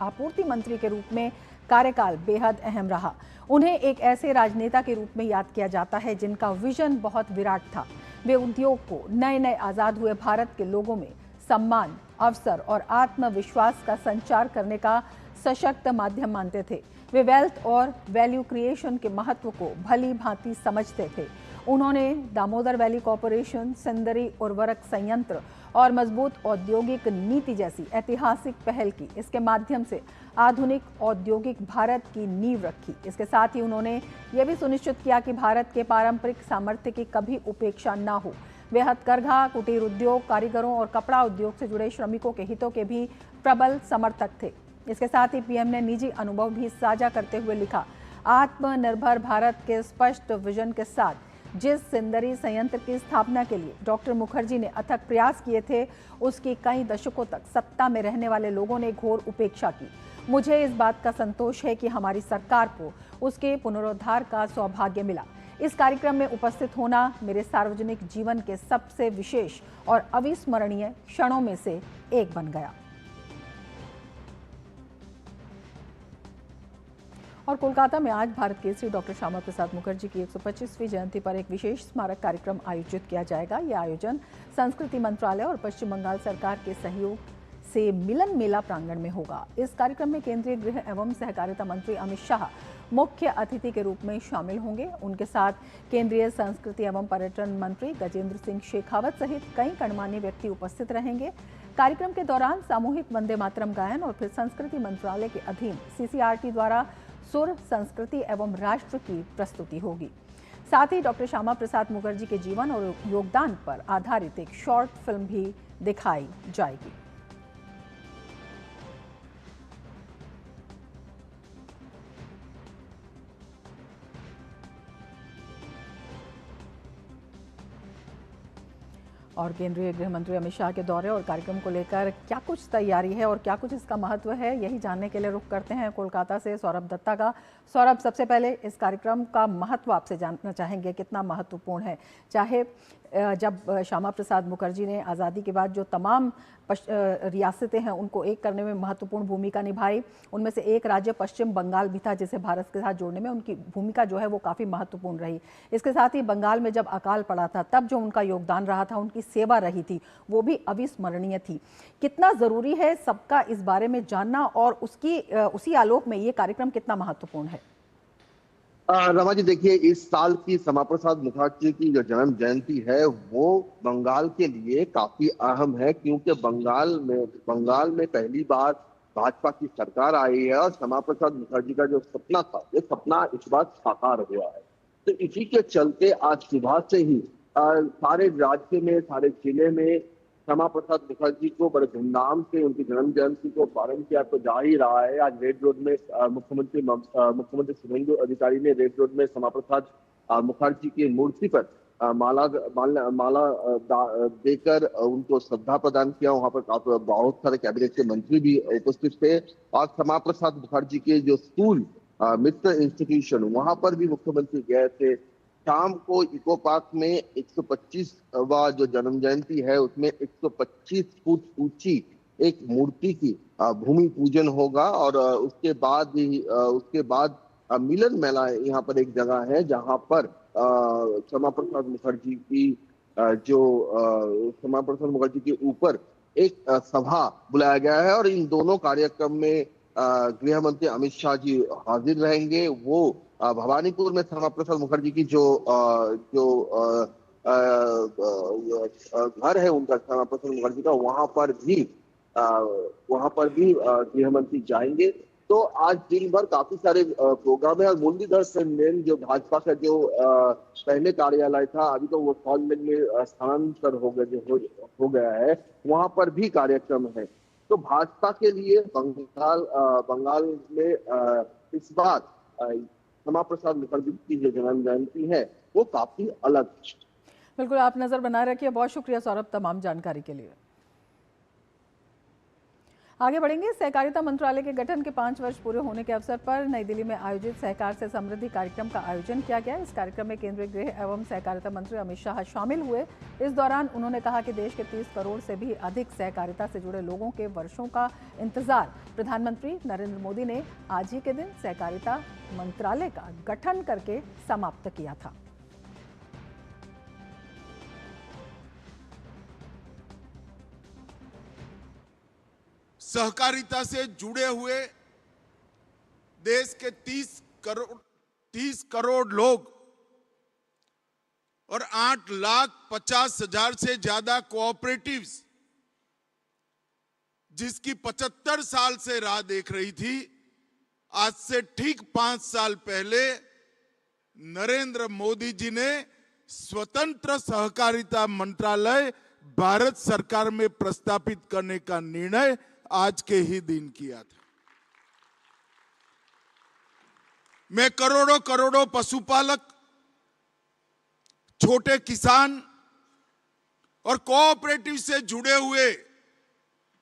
आपूर्ति मंत्री के रूप में कार्यकाल बेहद अहम रहा। उन्हें एक ऐसे राजनेता के रूप में याद किया जाता है जिनका विजन बहुत विराट था। वे उद्योग को नए नए आज़ाद हुए भारत के लोगों में सम्मान, अवसर और आत्मविश्वास का संचार करने का सशक्त माध्यम मानते थे। वे वेल्थ और वैल्यू क्रिएशन के महत्व को भली भांति समझते थे। उन्होंने दामोदर वैली कॉरपोरेशन, सिंदरी उर्वरक संयंत्र और मजबूत औद्योगिक नीति जैसी ऐतिहासिक पहल की। इसके माध्यम से आधुनिक औद्योगिक भारत की नींव रखी। इसके साथ ही उन्होंने यह भी सुनिश्चित किया कि भारत के पारंपरिक सामर्थ्य की कभी उपेक्षा न हो। वे हथकरघा, कुटीर उद्योग, कारीगरों और कपड़ा उद्योग से जुड़े श्रमिकों के हितों के भी प्रबल समर्थक थे। इसके साथ ही पीएम ने निजी अनुभव भी साझा करते हुए लिखा, आत्मनिर्भर भारत के स्पष्ट विजन के साथ जिस सिंदरी संयंत्र की स्थापना के लिए डॉक्टर मुखर्जी ने अथक प्रयास किए थे, उसकी कई दशकों तक सत्ता में रहने वाले लोगों ने घोर उपेक्षा की। मुझे इस बात का संतोष है कि हमारी सरकार को उसके पुनरुद्धार का सौभाग्य मिला। इस कार्यक्रम में उपस्थित होना मेरे सार्वजनिक जीवन के सबसे विशेष और अविस्मरणीय क्षणों में से एक बन गया। और कोलकाता में आज भारत केसरी डॉक्टर श्यामा प्रसाद मुखर्जी की 125वीं जयंती पर एक विशेष स्मारक कार्यक्रम आयोजित किया जाएगा। यह आयोजन संस्कृति मंत्रालय और पश्चिम बंगाल सरकार के सहयोग से मिलन मेला प्रांगण में होगा। इस कार्यक्रम में केंद्रीय गृह एवं सहकारिता मंत्री अमित शाह मुख्य अतिथि के रूप में शामिल होंगे। उनके साथ केंद्रीय संस्कृति एवं पर्यटन मंत्री गजेंद्र सिंह शेखावत सहित कई गणमान्य व्यक्ति उपस्थित रहेंगे। कार्यक्रम के दौरान सामूहिक वंदे मातरम गायन और फिर संस्कृति मंत्रालय के अधीन CCRT द्वारा सुर, संस्कृति एवं राष्ट्र की प्रस्तुति होगी। साथ ही डॉक्टर श्यामा प्रसाद मुखर्जी के जीवन और योगदान पर आधारित एक शॉर्ट फिल्म भी दिखाई जाएगी। और केंद्रीय गृह मंत्री अमित शाह के दौरे और कार्यक्रम को लेकर क्या कुछ तैयारी है और क्या कुछ इसका महत्व है, यही जानने के लिए रुख करते हैं कोलकाता से सौरभ दत्ता का। सौरभ, सबसे पहले इस कार्यक्रम का महत्व आपसे जानना चाहेंगे, कितना महत्वपूर्ण है? चाहे जब श्यामा प्रसाद मुखर्जी ने आज़ादी के बाद जो तमाम रियासतें हैं उनको एक करने में महत्वपूर्ण भूमिका निभाई, उनमें से एक राज्य पश्चिम बंगाल भी था जिसे भारत के साथ जोड़ने में उनकी भूमिका जो है वो काफ़ी महत्वपूर्ण रही। इसके साथ ही बंगाल में जब अकाल पड़ा था तब जो उनका योगदान रहा था, उनकी सेवा रही थी, वो भी अविस्मरणीय थी। कितना ज़रूरी है सबका इस बारे में जानना और उसी आलोक में ये कार्यक्रम कितना महत्वपूर्ण है? रमा जी, देखिए, इस साल की श्यामा प्रसाद मुखर्जी की जो जन्म जयंती है वो बंगाल के लिए काफी अहम है, क्योंकि बंगाल में पहली बार भाजपा की सरकार आई है और श्यामा प्रसाद मुखर्जी का जो सपना था, ये सपना इस बार साकार हुआ है। तो इसी के चलते आज सुबह से ही सारे राज्य में, सारे जिले में श्यामा प्रसाद मुखर्जी को बड़े धूमधाम से उनकी जन्म जयंती को पालन किया तो जा ही रहा है। आज रेड रोड में मुख्यमंत्री शुभेंदु अधिकारी ने रेड रोड में श्यामा प्रसाद मुखर्जी की मूर्ति पर माला देकर उनको श्रद्धा प्रदान किया। वहां पर बहुत सारे कैबिनेट के मंत्री भी उपस्थित थे और श्यामा प्रसाद मुखर्जी के जो स्कूल मित्र इंस्टीट्यूशन, वहां पर भी मुख्यमंत्री गए थे। शाम को इको पार्क में 125वां जो जन्म जयंती है उसमें 125 फुट ऊंची एक मूर्ति की भूमि पूजन होगा और उसके बाद मिलन मेला यहाँ पर एक जगह है जहाँ पर श्यामा प्रसाद मुखर्जी के ऊपर एक सभा बुलाया गया है और इन दोनों कार्यक्रम में गृह मंत्री अमित शाह जी हाजिर रहेंगे। वो भवानीपुर में श्यामा प्रसाद मुखर्जी की जो घर है उनका, श्यामा प्रसाद मुखर्जी का, वहां पर भी गृह मंत्री जाएंगे। तो आज दिन भर काफी सारे प्रोग्राम है और मुरलीधर सिंह जो भाजपा का जो पहले कार्यालय था, अभी तो वो सॉल्ट लेक में स्थानांतर हो गया है, वहां पर भी कार्यक्रम है। तो भाजपा के लिए बंगाल में इस बार श्यामा प्रसाद मुखर्जी की जो जन्म जयंती है वो काफी अलग है। बिल्कुल, आप नजर बनाए रखिए। बहुत शुक्रिया सौरभ तमाम जानकारी के लिए। आगे बढ़ेंगे। सहकारिता मंत्रालय के गठन के 5 वर्ष पूरे होने के अवसर पर नई दिल्ली में आयोजित सहकार से समृद्धि कार्यक्रम का आयोजन किया गया। इस कार्यक्रम में केंद्रीय गृह एवं सहकारिता मंत्री अमित शाह शामिल हुए। इस दौरान उन्होंने कहा कि देश के 30 करोड़ से भी अधिक सहकारिता से जुड़े लोगों के वर्षों का इंतजार प्रधानमंत्री नरेंद्र मोदी ने आज ही के दिन सहकारिता मंत्रालय का गठन करके समाप्त किया था। सहकारिता से जुड़े हुए देश के 30 करोड़ लोग और 8,50,000 से ज्यादा कोऑपरेटिव्स, जिसकी 75 साल से राह देख रही थी, आज से ठीक 5 साल पहले नरेंद्र मोदी जी ने स्वतंत्र सहकारिता मंत्रालय भारत सरकार में प्रस्तापित करने का निर्णय आज के ही दिन किया था। मैं करोड़ों पशुपालक छोटे किसान और कोऑपरेटिव से जुड़े हुए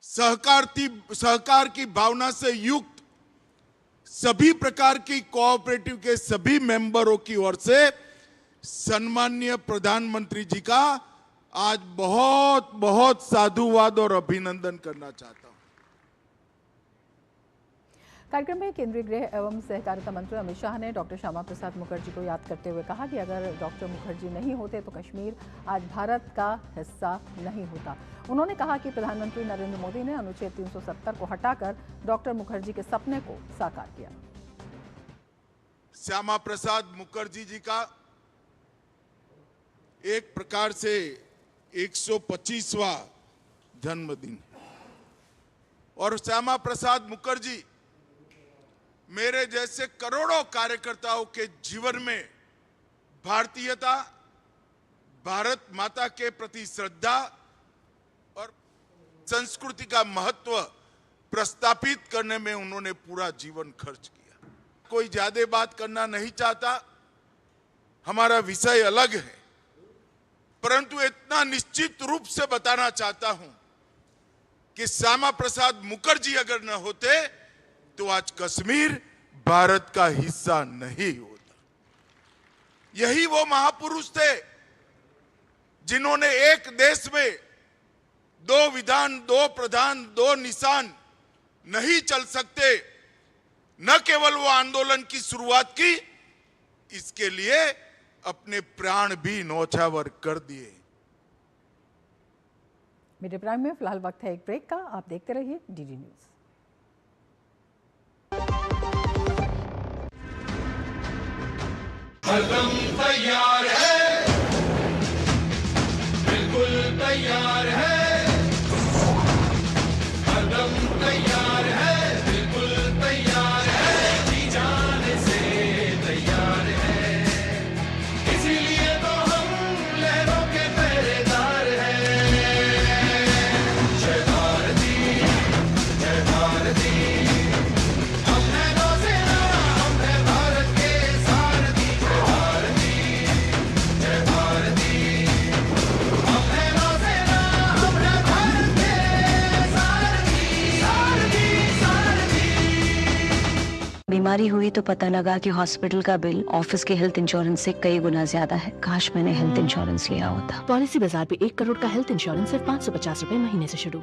सहकार की भावना से युक्त सभी प्रकार की कोऑपरेटिव के सभी मेंबरों की ओर से सम्माननीय प्रधानमंत्री जी का आज बहुत बहुत साधुवाद और अभिनंदन करना चाहता हूं। कार्यक्रम में केंद्रीय गृह एवं सहकारिता मंत्री अमित शाह ने डॉक्टर श्यामा प्रसाद मुखर्जी को याद करते हुए कहा कि अगर डॉक्टर मुखर्जी नहीं होते तो कश्मीर आज भारत का हिस्सा नहीं होता। उन्होंने कहा कि प्रधानमंत्री नरेंद्र मोदी ने अनुच्छेद 370 को हटाकर डॉक्टर मुखर्जी के सपने को साकार किया। श्यामा प्रसाद मुखर्जी जी का एक प्रकार से 125वां जन्मदिन और श्यामा प्रसाद मुखर्जी मेरे जैसे करोड़ों कार्यकर्ताओं के जीवन में भारतीयता, भारत माता के प्रति श्रद्धा और संस्कृति का महत्व प्रस्थापित करने में उन्होंने पूरा जीवन खर्च किया। कोई ज्यादा बात करना नहीं चाहता, हमारा विषय अलग है, परंतु इतना निश्चित रूप से बताना चाहता हूं कि श्यामा प्रसाद मुखर्जी अगर न होते तो आज कश्मीर भारत का हिस्सा नहीं होता। यही वो महापुरुष थे जिन्होंने एक देश में 2 विधान, 2 प्रधान, 2 निशान नहीं चल सकते, न केवल वो आंदोलन की शुरुआत की, इसके लिए अपने प्राण भी न्यौछावर कर दिए। मीडिया प्राइम में फिलहाल वक्त है एक ब्रेक का। आप देखते रहिए डीडी न्यूज। हरदम तैयार है, बिल्कुल तैयार है, हरदम तैयार है, बिल्कुल तैयार है, जी जाने से तैयार है, इसीलिए तो हम लहरों के पहरेदार हैं। जय भारती, जय भारती, हम है नौसेना, हम है भारत के सारथी। जय भारती, जय भारती, हम है नौसेना, हम है भारत के सारथी, सारथी, सारथी। बीमारी हुई तो पता लगा कि हॉस्पिटल का बिल ऑफिस के हेल्थ इंश्योरेंस से कई गुना ज्यादा है। काश मैंने हेल्थ इंश्योरेंस लिया होता। पॉलिसी बाजार पे 1 करोड़ का हेल्थ इंश्योरेंस सिर्फ 550 रुपए महीने से शुरू।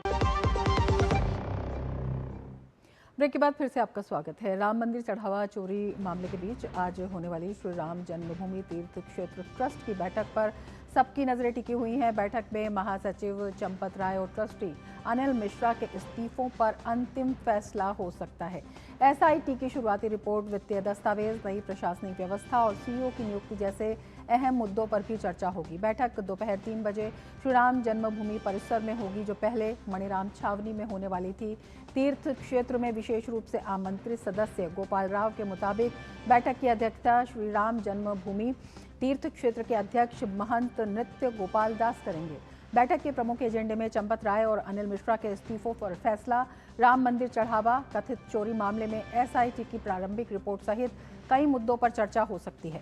ब्रेक के बाद फिर से आपका स्वागत है। राम मंदिर चढ़ावा चोरी मामले के बीच आज होने वाली श्री राम जन्मभूमि तीर्थ क्षेत्र ट्रस्ट की बैठक पर सबकी नजरें टिकी हुई हैं। बैठक में महासचिव चंपत राय और ट्रस्टी अनिल मिश्रा के इस्तीफों पर अंतिम फैसला हो सकता है। एसआईटी की शुरुआती रिपोर्ट, वित्तीय दस्तावेज, नई प्रशासनिक व्यवस्था और सीईओ की नियुक्ति जैसे अहम मुद्दों पर भी चर्चा होगी। बैठक दोपहर 3 बजे श्री राम जन्मभूमि परिसर में होगी, जो पहले मणिराम छावनी में होने वाली थी। तीर्थ क्षेत्र में विशेष रूप से आमंत्रित सदस्य गोपाल राव के मुताबिक बैठक की अध्यक्षता श्री राम जन्मभूमि तीर्थ क्षेत्र के अध्यक्ष महंत नृत्य गोपाल दास करेंगे। बैठक के प्रमुख एजेंडे में चंपत राय और अनिल मिश्रा के इस्तीफों पर फैसला, राम मंदिर चढ़ावा, कथित चोरी मामले में एसआईटी की प्रारंभिक रिपोर्ट सहित कई मुद्दों पर चर्चा हो सकती है।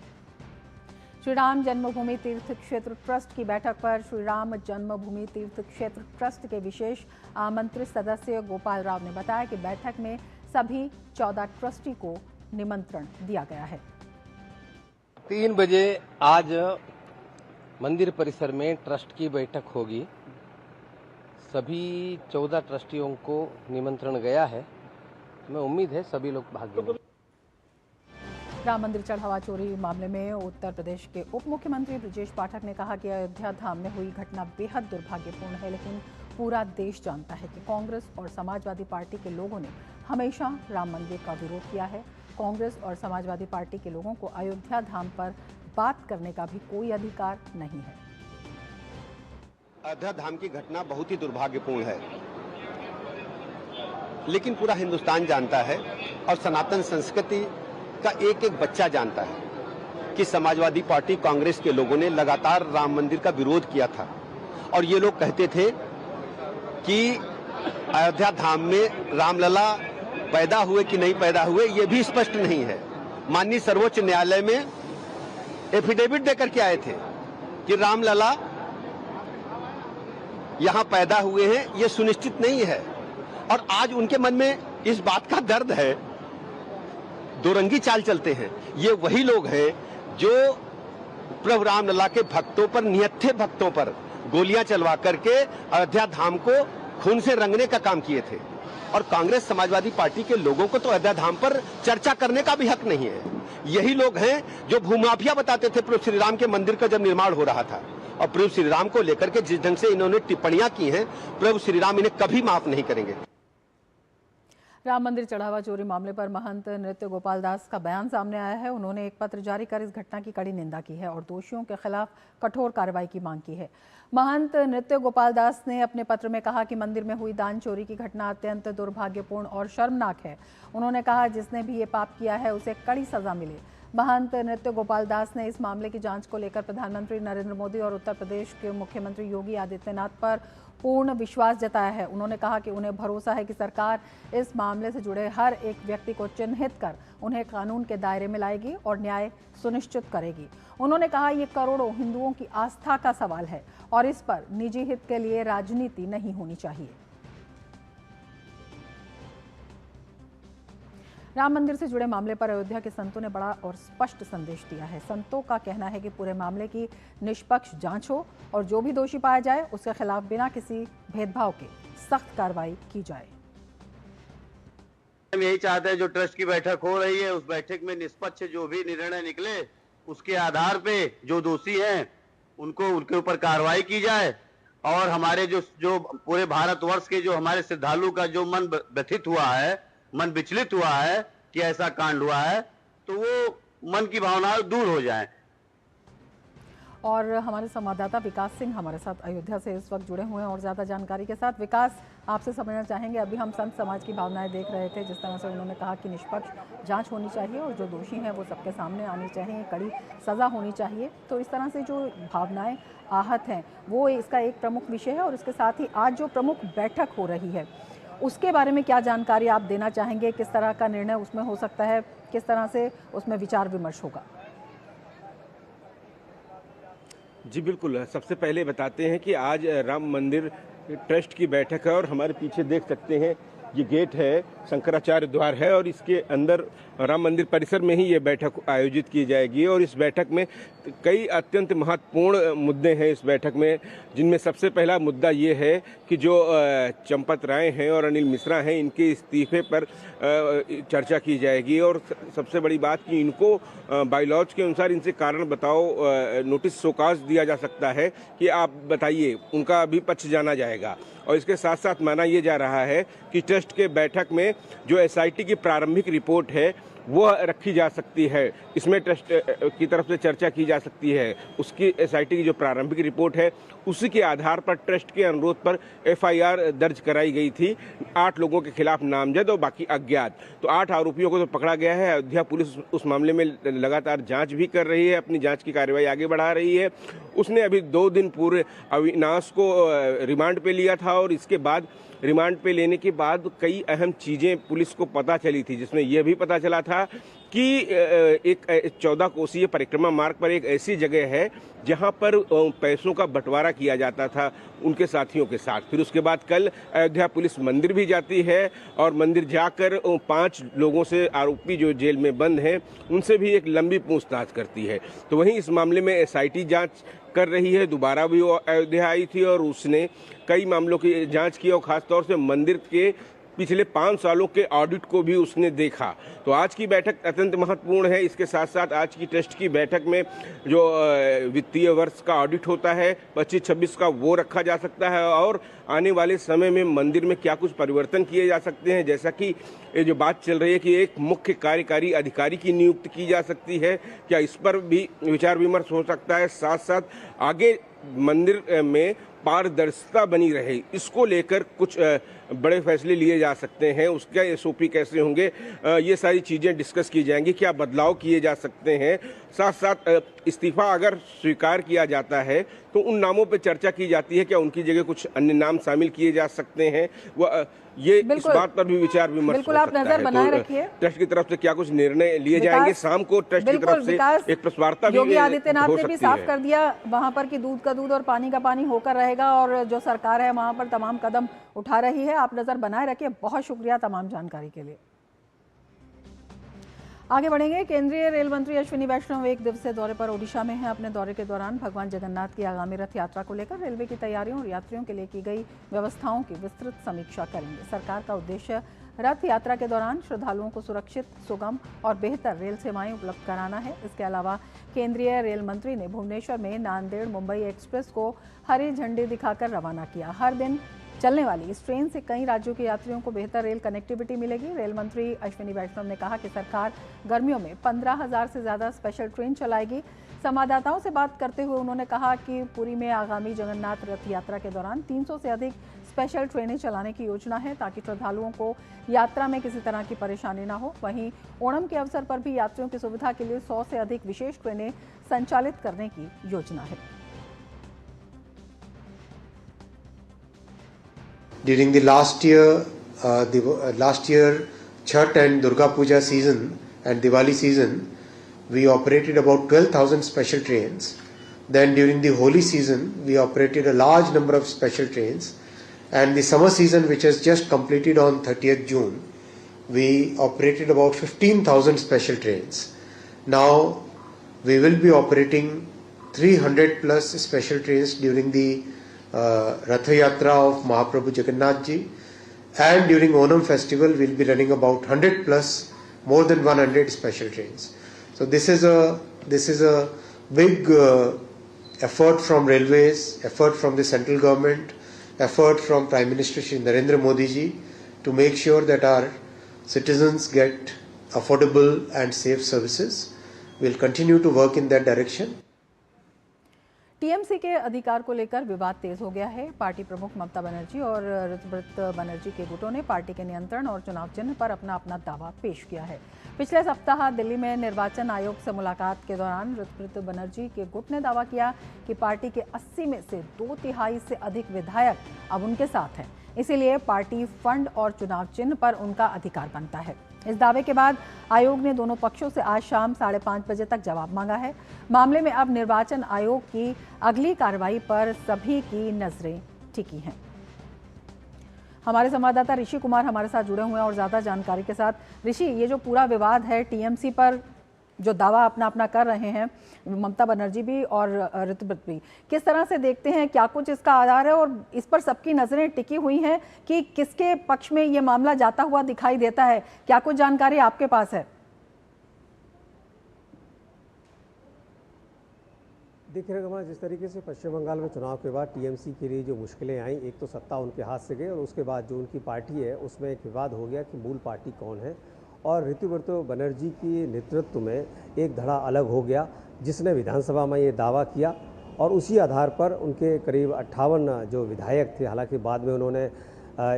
श्री राम जन्मभूमि तीर्थ क्षेत्र ट्रस्ट की बैठक पर श्री राम जन्मभूमि तीर्थ क्षेत्र ट्रस्ट के विशेष आमंत्रित सदस्य गोपाल राव ने बताया कि बैठक में सभी 14 ट्रस्टी को निमंत्रण दिया गया है। 3 बजे आज मंदिर परिसर में ट्रस्ट की बैठक होगी। सभी 14 ट्रस्टियों को निमंत्रण गया है। मैं उम्मीद है सभी लोग भाग लेंगे। राम मंदिर चढ़ावा चोरी मामले में उत्तर प्रदेश के उप मुख्यमंत्री ब्रजेश पाठक ने कहा कि अयोध्या धाम में हुई घटना बेहद दुर्भाग्यपूर्ण है, लेकिन पूरा देश जानता है कि कांग्रेस और समाजवादी पार्टी के लोगों ने हमेशा राम मंदिर का विरोध किया है। कांग्रेस और समाजवादी पार्टी के लोगों को अयोध्या धाम पर बात करने का भी कोई अधिकार नहीं है। अयोध्या धाम की घटना बहुत ही दुर्भाग्यपूर्ण है, लेकिन पूरा हिंदुस्तान जानता है और सनातन संस्कृति का एक एक बच्चा जानता है कि समाजवादी पार्टी, कांग्रेस के लोगों ने लगातार राम मंदिर का विरोध किया था और ये लोग कहते थे कि अयोध्या धाम में रामलला पैदा हुए कि नहीं पैदा हुए ये भी स्पष्ट नहीं है। माननीय सर्वोच्च न्यायालय में एफिडेविट देकर के आए थे कि रामलला यहां पैदा हुए हैं, ये सुनिश्चित नहीं है। और आज उनके मन में इस बात का दर्द है, दोरंगी चाल चलते हैं। ये वही लोग हैं जो प्रभु रामलला के भक्तों पर, निहत्थे भक्तों पर गोलियां चलवा करके अयोध्या धाम को खून से रंगने का काम किए थे। और कांग्रेस समाजवादी पार्टी के लोगों को तो अयोध्या धाम पर चर्चा करने का भी हक नहीं है। यही लोग हैं जो भूमाफिया बताते थे प्रभु श्री राम के मंदिर का जब निर्माण हो रहा था। और प्रभु श्री राम को लेकर के जिस ढंग से इन्होंने टिप्पणियां की हैं, प्रभु श्री राम इन्हें कभी माफ नहीं करेंगे। राम मंदिर चढ़ावा चोरी मामले पर महंत नृत्य गोपाल दास का बयान सामने आया है। उन्होंने एक पत्र जारी कर इस घटना की कड़ी निंदा की है और दोषियों के खिलाफ कठोर कार्रवाई की मांग की है। महंत नृत्य गोपाल दास ने अपने पत्र में कहा कि मंदिर में हुई दान चोरी की घटना अत्यंत दुर्भाग्यपूर्ण और शर्मनाक है। उन्होंने कहा जिसने भी ये पाप किया है उसे कड़ी सजा मिले। महंत नृत्य गोपाल दास ने इस मामले की जांच को लेकर प्रधानमंत्री नरेंद्र मोदी और उत्तर प्रदेश के मुख्यमंत्री योगी आदित्यनाथ पर पूर्ण विश्वास जताया है। उन्होंने कहा कि उन्हें भरोसा है कि सरकार इस मामले से जुड़े हर एक व्यक्ति को चिन्हित कर उन्हें कानून के दायरे में लाएगी और न्याय सुनिश्चित करेगी। उन्होंने कहा ये करोड़ों हिंदुओं की आस्था का सवाल है और इस पर निजी हित के लिए राजनीति नहीं होनी चाहिए। राम मंदिर से जुड़े मामले पर अयोध्या के संतों ने बड़ा और स्पष्ट संदेश दिया है। संतों का कहना है कि पूरे मामले की निष्पक्ष जांच हो और जो भी दोषी पाया जाए उसके खिलाफ बिना किसी भेदभाव के सख्त कार्रवाई की जाए। हम यही चाहते हैं जो ट्रस्ट की बैठक हो रही है उस बैठक में निष्पक्ष जो भी निर्णय निकले उसके आधार पे जो दोषी हैं उनको उनके ऊपर कार्रवाई की जाए और हमारे जो पूरे भारतवर्ष के जो हमारे श्रद्धालु का जो मन व्यथित हुआ है, मन विचलित हुआ है कि ऐसा कांड हुआ है, तो वो मन की भावनाएं दूर हो जाएं। और हमारे संवाददाता विकास सिंह हमारे साथ अयोध्या से इस वक्त जुड़े हुए हैं और ज़्यादा जानकारी के साथ। विकास, आपसे समझना चाहेंगे, अभी हम संत समाज की भावनाएं देख रहे थे, जिस तरह से उन्होंने कहा कि निष्पक्ष जांच होनी चाहिए और जो दोषी हैं वो सबके सामने आनी चाहिए, कड़ी सज़ा होनी चाहिए। तो इस तरह से जो भावनाएं आहत हैं वो इसका एक प्रमुख विषय है और इसके साथ ही आज जो प्रमुख बैठक हो रही है उसके बारे में क्या जानकारी आप देना चाहेंगे? किस तरह का निर्णय उसमें हो सकता है, किस तरह से उसमें विचार विमर्श होगा? जी बिल्कुल, सबसे पहले बताते हैं कि आज राम मंदिर ट्रस्ट की बैठक है और हमारे पीछे देख सकते हैं ये गेट है, शंकराचार्य द्वार है और इसके अंदर राम मंदिर परिसर में ही ये बैठक आयोजित की जाएगी। और इस बैठक में कई अत्यंत महत्वपूर्ण मुद्दे हैं इस बैठक में, जिनमें सबसे पहला मुद्दा ये है कि जो चंपत राय हैं और अनिल मिश्रा हैं, इनके इस्तीफे पर चर्चा की जाएगी। और सबसे बड़ी बात कि इनको बायलॉज के अनुसार इनसे कारण बताओ नोटिस शोकाज दिया जा सकता है कि आप बताइए, उनका भी पक्ष जाना जाएगा। और इसके साथ साथ माना यह जा रहा है कि ट्रस्ट के बैठक में जो एसआईटी की प्रारंभिक रिपोर्ट है वो रखी जा सकती है, इसमें ट्रस्ट की तरफ से चर्चा की जा सकती है। उसकी एसआईटी की जो प्रारंभिक रिपोर्ट है उसी के आधार पर ट्रस्ट के अनुरोध पर एफआईआर दर्ज कराई गई थी 8 लोगों के खिलाफ नामजद और बाकी अज्ञात। तो 8 आरोपियों को तो पकड़ा गया है। अयोध्या पुलिस उस मामले में लगातार जांच भी कर रही है, अपनी जांच की कार्रवाई आगे बढ़ा रही है। उसने अभी 2 दिन पूर्व अविनाश को रिमांड पे लिया था और इसके बाद रिमांड पे लेने के बाद कई अहम चीज़ें पुलिस को पता चली थी, जिसमें यह भी पता चला था कि एक 14 कोसीय परिक्रमा मार्ग पर एक ऐसी जगह है जहां पर पैसों का बंटवारा किया जाता था उनके साथियों के साथ। फिर उसके बाद कल अयोध्या पुलिस मंदिर भी जाती है और मंदिर जाकर 5 लोगों से, आरोपी जो जेल में बंद हैं, उनसे भी एक लंबी पूछताछ करती है। तो वहीं इस मामले में एसआईटी जांच कर रही है। दोबारा भी वो अयोध्या आई थी और उसने कई मामलों की जांच की और खासतौर से मंदिर के पिछले 5 सालों के ऑडिट को भी उसने देखा। तो आज की बैठक अत्यंत महत्वपूर्ण है। इसके साथ साथ आज की ट्रस्ट की बैठक में जो वित्तीय वर्ष का ऑडिट होता है 25-26 का, वो रखा जा सकता है और आने वाले समय में मंदिर में क्या कुछ परिवर्तन किए जा सकते हैं। जैसा कि ये जो बात चल रही है कि एक मुख्य कार्यकारी अधिकारी की नियुक्ति की जा सकती है, क्या इस पर भी विचार विमर्श हो सकता है। साथ साथ आगे मंदिर में पारदर्शिता बनी रहे, इसको लेकर कुछ बड़े फैसले लिए जा सकते हैं। उसका एसओपी कैसे होंगे, ये सारी चीज़ें डिस्कस की जाएंगी। क्या बदलाव किए जा सकते हैं। साथ साथ इस्तीफा अगर स्वीकार किया जाता है तो उन नामों पर चर्चा की जाती है, क्या उनकी जगह कुछ अन्य नाम शामिल किए जा सकते हैं। वह ये इस बात पर भी विचार विमर्श बिल्कुल हो आप सकता नजर है। बनाए तो रखिए। ट्रस्ट की तरफ से क्या कुछ निर्णय लिए जाएंगे? शाम को ट्रस्ट की तरफ से एक प्रेस वार्ता भी योगी आदित्यनाथ हो ने भी सकती साफ है। कर दिया वहां पर कि दूध का दूध और पानी का पानी होकर रहेगा और जो सरकार है वहां पर तमाम कदम उठा रही है। आप नजर बनाए रखिए। बहुत शुक्रिया तमाम जानकारी के लिए। आगे बढ़ेंगे। केंद्रीय रेल मंत्री अश्विनी वैष्णव एक दिवसीय दौरे पर ओडिशा में हैं। अपने दौरे के दौरान भगवान जगन्नाथ की आगामी रथ यात्रा को लेकर रेलवे की तैयारियों और यात्रियों के लिए की गई व्यवस्थाओं की विस्तृत समीक्षा करेंगे। सरकार का उद्देश्य रथ यात्रा के दौरान श्रद्धालुओं को सुरक्षित, सुगम और बेहतर रेल सेवाएं उपलब्ध कराना है। इसके अलावा केंद्रीय रेल मंत्री ने भुवनेश्वर में नांदेड़ मुंबई एक्सप्रेस को हरी झंडी दिखाकर रवाना किया। हर दिन चलने वाली इस ट्रेन से कई राज्यों के यात्रियों को बेहतर रेल कनेक्टिविटी मिलेगी। रेल मंत्री अश्विनी वैष्णव ने कहा कि सरकार गर्मियों में 15,000 से ज़्यादा स्पेशल ट्रेन चलाएगी। संवाददाताओं से बात करते हुए उन्होंने कहा कि पुरी में आगामी जगन्नाथ रथ यात्रा के दौरान 300 से अधिक स्पेशल ट्रेनें चलाने की योजना है ताकि श्रद्धालुओं को यात्रा में किसी तरह की परेशानी न हो। वहीं ओणम के अवसर पर भी यात्रियों की सुविधा के लिए 100 से अधिक विशेष ट्रेनें संचालित करने की योजना है। During the last year Chhath and Durga Puja season and Diwali season, we operated about 12,000 special trains. Then during the Holi season, we operated a large number of special trains. And the summer season, which has just completed on 30th June, we operated about 15,000 special trains. Now, we will be operating 300 plus special trains during the Ratha Yatra of Mahaprabhu Jagannath Ji, and during Onam festival we'll be running about 100 plus, more than 100 special trains. So this is a big effort from railways, effort from the central government, effort from Prime Minister Shri Narendra Modi Ji to make sure that our citizens get affordable and safe services. We'll continue to work in that direction. TMC के अधिकार को लेकर विवाद तेज हो गया है। Party प्रमुख ममता बनर्जी और ऋतुव्रत बनर्जी के गुटों ने पार्टी के नियंत्रण और चुनाव चिन्ह पर अपना दावा पेश किया है। पिछले सप्ताह दिल्ली में निर्वाचन आयोग से मुलाकात के दौरान ऋतुव्रत बनर्जी के गुट ने दावा किया कि पार्टी के 80 में से 2/3 से अधिक विधायक अब उनके साथ हैं, इसीलिए पार्टी फंड और चुनाव चिन्ह पर उनका अधिकार बनता है। इस दावे के बाद आयोग ने दोनों पक्षों से आज शाम 5:30 बजे तक जवाब मांगा है। मामले में अब निर्वाचन आयोग की अगली कार्रवाई पर सभी की नजरें टिकी हैं। हमारे संवाददाता ऋषि कुमार हमारे साथ जुड़े हुए हैं और ज्यादा जानकारी के साथ। ऋषि, ये जो पूरा विवाद है टीएमसी पर जो दावा अपना कर रहे हैं ममता बनर्जी भी और ऋतुव्रत भी, किस तरह से देखते हैं, क्या कुछ इसका आधार है और इस पर सबकी नजरें टिकी हुई हैं कि किसके पक्ष में ये मामला जाता हुआ दिखाई देता है? क्या कुछ जानकारी आपके पास है? देखिए रंगमा, जिस तरीके से पश्चिम बंगाल में चुनाव के बाद टीएमसी के लिए जो मुश्किलें आई, एक तो सत्ता उनके हाथ से गई और उसके बाद जो उनकी पार्टी है उसमें एक विवाद हो गया कि मूल पार्टी कौन है, और ऋतुव्रत बनर्जी के नेतृत्व में एक धड़ा अलग हो गया जिसने विधानसभा में ये दावा किया और उसी आधार पर उनके करीब 58 जो विधायक थे, हालांकि बाद में उन्होंने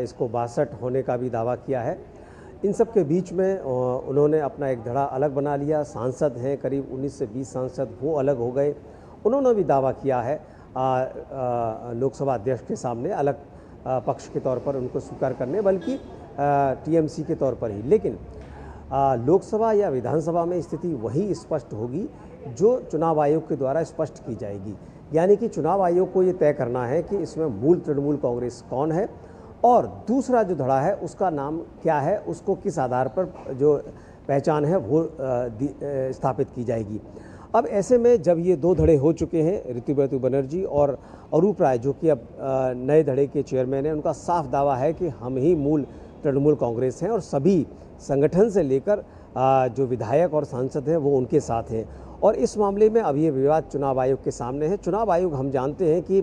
इसको 62 होने का भी दावा किया है। इन सब के बीच में उन्होंने अपना एक धड़ा अलग बना लिया। सांसद हैं करीब 19 से 20 सांसद, वो अलग हो गए। उन्होंने भी दावा किया है लोकसभा अध्यक्ष के सामने अलग पक्ष के तौर पर उनको स्वीकार करने, बल्कि टीएमसी के तौर पर ही। लेकिन लोकसभा या विधानसभा में स्थिति वही स्पष्ट होगी जो चुनाव आयोग के द्वारा स्पष्ट की जाएगी। यानी कि चुनाव आयोग को ये तय करना है कि इसमें मूल तृणमूल कांग्रेस कौन है और दूसरा जो धड़ा है उसका नाम क्या है, उसको किस आधार पर जो पहचान है वो स्थापित की जाएगी। अब ऐसे में जब ये दो धड़े हो चुके हैं, ऋतुव्रत बनर्जी और अरूप राय जो कि अब नए धड़े के चेयरमैन हैं, उनका साफ दावा है कि हम ही मूल तृणमूल कांग्रेस हैं और सभी संगठन से लेकर जो विधायक और सांसद हैं वो उनके साथ हैं। और इस मामले में अब ये विवाद चुनाव आयोग के सामने है। चुनाव आयोग, हम जानते हैं कि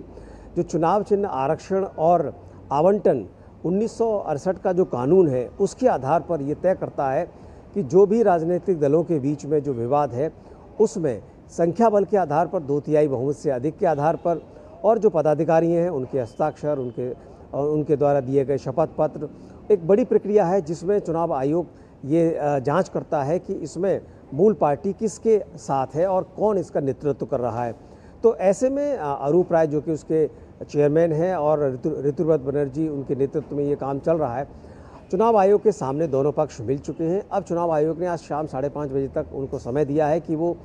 जो चुनाव चिन्ह आरक्षण और आवंटन 1968 का जो कानून है उसके आधार पर ये तय करता है कि जो भी राजनीतिक दलों के बीच में जो विवाद है उसमें संख्या बल के आधार पर 2/3 बहुमत से अधिक के आधार पर और जो पदाधिकारी हैं उनके हस्ताक्षर, उनके द्वारा दिए गए शपथ पत्र, एक बड़ी प्रक्रिया है जिसमें चुनाव आयोग ये जांच करता है कि इसमें मूल पार्टी किसके साथ है और कौन इसका नेतृत्व कर रहा है। तो ऐसे में अरूप राय जो कि उसके चेयरमैन हैं और ऋतुव्रत बनर्जी उनके नेतृत्व में ये काम चल रहा है। चुनाव आयोग के सामने दोनों पक्ष मिल चुके हैं। अब चुनाव आयोग ने आज शाम 5:30 बजे तक उनको समय दिया है कि वो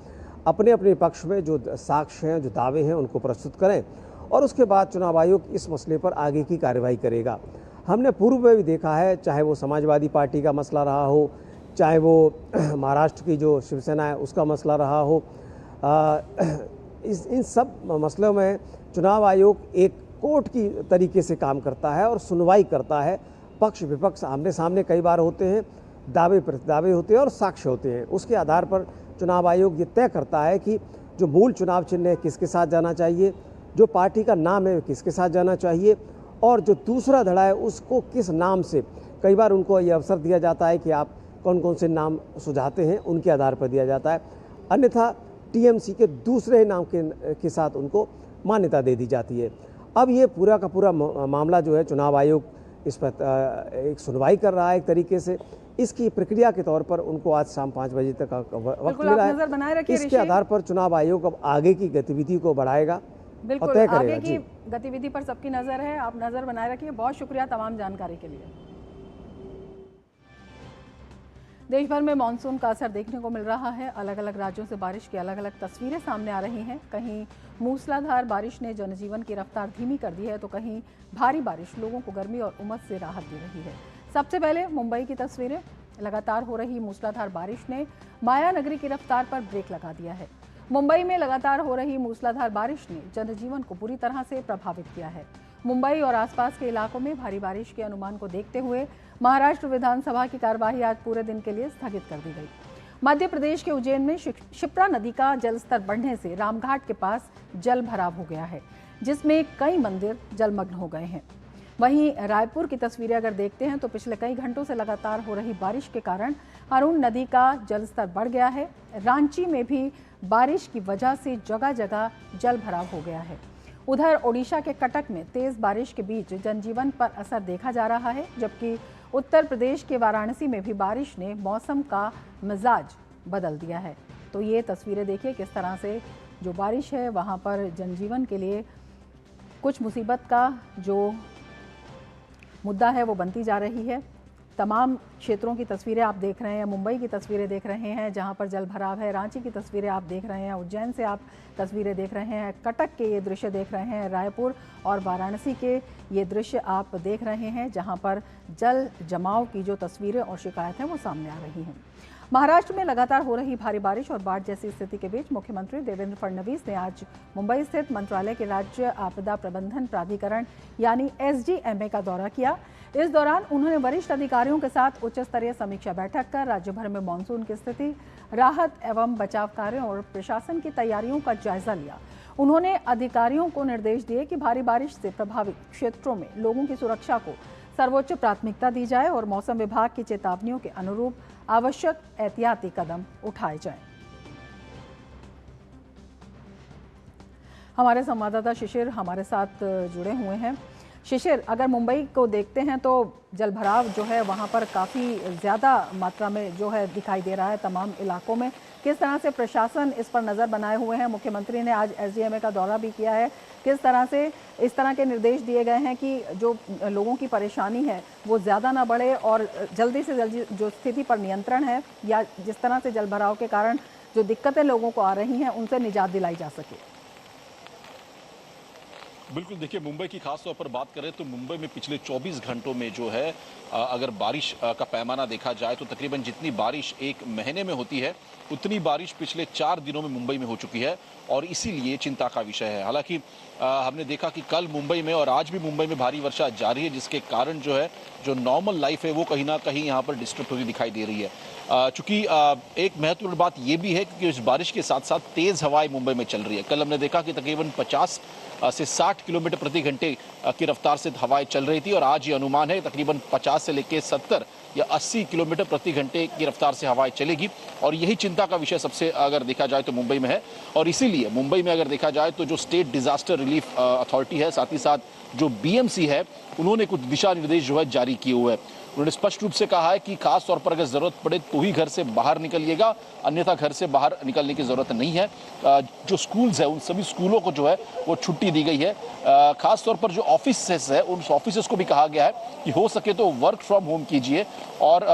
अपने अपने पक्ष में जो साक्ष्य हैं, जो दावे हैं, उनको प्रस्तुत करें और उसके बाद चुनाव आयोग इस मसले पर आगे की कार्रवाई करेगा। हमने पूर्व में भी देखा है, चाहे वो समाजवादी पार्टी का मसला रहा हो, चाहे वो महाराष्ट्र की जो शिवसेना है उसका मसला रहा हो, इन सब मसलों में चुनाव आयोग एक कोर्ट की तरीके से काम करता है और सुनवाई करता है। पक्ष विपक्ष आमने सामने कई बार होते हैं, दावे प्रतिदावे होते हैं और साक्ष्य होते हैं। उसके आधार पर चुनाव आयोग ये तय करता है कि जो मूल चुनाव चिन्ह है किसके साथ जाना चाहिए, जो पार्टी का नाम है किसके साथ जाना चाहिए और जो दूसरा धड़ा है उसको किस नाम से। कई बार उनको ये अवसर दिया जाता है कि आप कौन कौन से नाम सुझाते हैं, उनके आधार पर दिया जाता है। अन्यथा टीएमसी के दूसरे नाम के साथ उनको मान्यता दे दी जाती है। अब ये पूरा का पूरा मामला जो है चुनाव आयोग इस पर एक सुनवाई कर रहा है एक तरीके से। इसकी प्रक्रिया के तौर पर उनको आज शाम 5 बजे तक वक्त मिला है। इसके आधार पर चुनाव आयोग अब आगे की गतिविधि को बढ़ाएगा, बिल्कुल आगे की गतिविधि पर सबकी नजर है। आप नजर बनाए रखिए। बहुत शुक्रिया तमाम जानकारी के लिए। देश भर में मानसून का असर देखने को मिल रहा है। अलग अलग राज्यों से बारिश की अलग अलग तस्वीरें सामने आ रही हैं। कहीं मूसलाधार बारिश ने जनजीवन की रफ्तार धीमी कर दी है तो कहीं भारी बारिश लोगों को गर्मी और उमस से राहत दे रही है। सबसे पहले मुंबई की तस्वीरें। लगातार हो रही मूसलाधार बारिश ने माया नगरी की रफ्तार पर ब्रेक लगा दिया है। मुंबई में लगातार हो रही मूसलाधार बारिश ने जनजीवन को बुरी तरह से प्रभावित किया है। मुंबई और आसपास के इलाकों में भारी बारिश के अनुमान को देखते हुए महाराष्ट्र विधानसभा की कार्यवाही आज पूरे दिन के लिए स्थगित कर दी गई। मध्य प्रदेश के उज्जैन में क्षिप्रा नदी का जलस्तर बढ़ने से रामघाट के पास जल भराव हो गया है, जिसमें कई मंदिर जलमग्न हो गए हैं। वहीं रायपुर की तस्वीरें अगर देखते हैं तो पिछले कई घंटों से लगातार हो रही बारिश के कारण अरुण नदी का जलस्तर बढ़ गया है। रांची में भी बारिश की वजह से जगह जगह जल भराव हो गया है। उधर ओडिशा के कटक में तेज बारिश के बीच जनजीवन पर असर देखा जा रहा है, जबकि उत्तर प्रदेश के वाराणसी में भी बारिश ने मौसम का मिजाज बदल दिया है। तो ये तस्वीरें देखिए किस तरह से जो बारिश है वहाँ पर जनजीवन के लिए कुछ मुसीबत का जो मुद्दा है वो बनती जा रही है। तमाम क्षेत्रों की तस्वीरें आप देख रहे हैं। मुंबई की तस्वीरें देख रहे हैं जहां पर जल भराव है। रांची की तस्वीरें आप देख रहे हैं। उज्जैन से आप तस्वीरें देख रहे हैं। कटक के ये दृश्य देख रहे हैं। रायपुर और वाराणसी के ये दृश्य आप देख रहे हैं जहां पर जल जमाव की जो तस्वीरें और शिकायत हैं वो सामने आ रही हैं। महाराष्ट्र में लगातार हो रही भारी बारिश और बाढ़ जैसी स्थिति के बीच मुख्यमंत्री देवेंद्र फडणवीस ने आज मुंबई स्थित मंत्रालय के राज्य आपदा प्रबंधन प्राधिकरण यानी SDMA का दौरा किया। इस दौरान उन्होंने वरिष्ठ अधिकारियों के साथ उच्च स्तरीय समीक्षा बैठक कर राज्य भर में मानसून की स्थिति, राहत एवं बचाव कार्यों और प्रशासन की तैयारियों का जायजा लिया। उन्होंने अधिकारियों को निर्देश दिए कि भारी बारिश से प्रभावित क्षेत्रों में लोगों की सुरक्षा को सर्वोच्च प्राथमिकता दी जाए और मौसम विभाग की चेतावनियों के अनुरूप आवश्यक एहतियाती कदम उठाए जाएं। हमारे संवाददाता शिशिर हमारे साथ जुड़े हुए हैं। शिशिर, अगर मुंबई को देखते हैं तो जलभराव जो है वहां पर काफ़ी ज़्यादा मात्रा में जो है दिखाई दे रहा है तमाम इलाकों में। किस तरह से प्रशासन इस पर नज़र बनाए हुए हैं? मुख्यमंत्री ने आज SDMA का दौरा भी किया है। किस तरह से इस तरह के निर्देश दिए गए हैं कि जो लोगों की परेशानी है वो ज़्यादा ना बढ़े और जल्दी से जल्दी जो स्थिति पर नियंत्रण है या जिस तरह से जलभराव के कारण जो दिक्कतें लोगों को आ रही हैं उनसे निजात दिलाई जा सके? बिल्कुल, देखिए मुंबई की खास तौर पर बात करें तो मुंबई में पिछले 24 घंटों में जो है अगर बारिश का पैमाना देखा जाए तो तकरीबन जितनी बारिश एक महीने में होती है उतनी बारिश पिछले 4 दिनों में मुंबई में हो चुकी है और इसीलिए चिंता का विषय है। हालांकि हमने देखा कि कल मुंबई में और आज भी मुंबई में भारी वर्षा जारी है, जिसके कारण जो है जो नॉर्मल लाइफ है वो कहीं ना कहीं यहाँ पर डिस्टर्ब होती दिखाई दे रही है। चूंकि एक महत्वपूर्ण बात ये भी है कि इस बारिश के साथ साथ तेज हवाएं मुंबई में चल रही है। कल हमने देखा कि तकरीबन 50 से 60 किलोमीटर प्रति घंटे की रफ्तार से हवाएं चल रही थी और आज ये अनुमान है तकरीबन 50 से लेकर 70 या 80 किलोमीटर प्रति घंटे की रफ्तार से हवाएं चलेगी और यही चिंता का विषय सबसे अगर देखा जाए तो मुंबई में है। और इसीलिए मुंबई में अगर देखा जाए तो जो स्टेट डिजास्टर रिलीफ अथॉरिटी है, साथ ही साथ जो BMC है, उन्होंने कुछ दिशा निर्देश जो है जारी किए हुए हैं। उन्होंने स्पष्ट रूप से कहा है कि खास तौर पर अगर जरूरत पड़े तो ही घर से बाहर निकलिएगा, अन्यथा घर से बाहर निकलने की जरूरत नहीं है। जो स्कूल्स है उन सभी स्कूलों को जो है वो छुट्टी दी गई है। खास तौर पर जो ऑफिसेस है उन ऑफिसेस को भी कहा गया है कि हो सके तो वर्क फ्रॉम होम कीजिए। और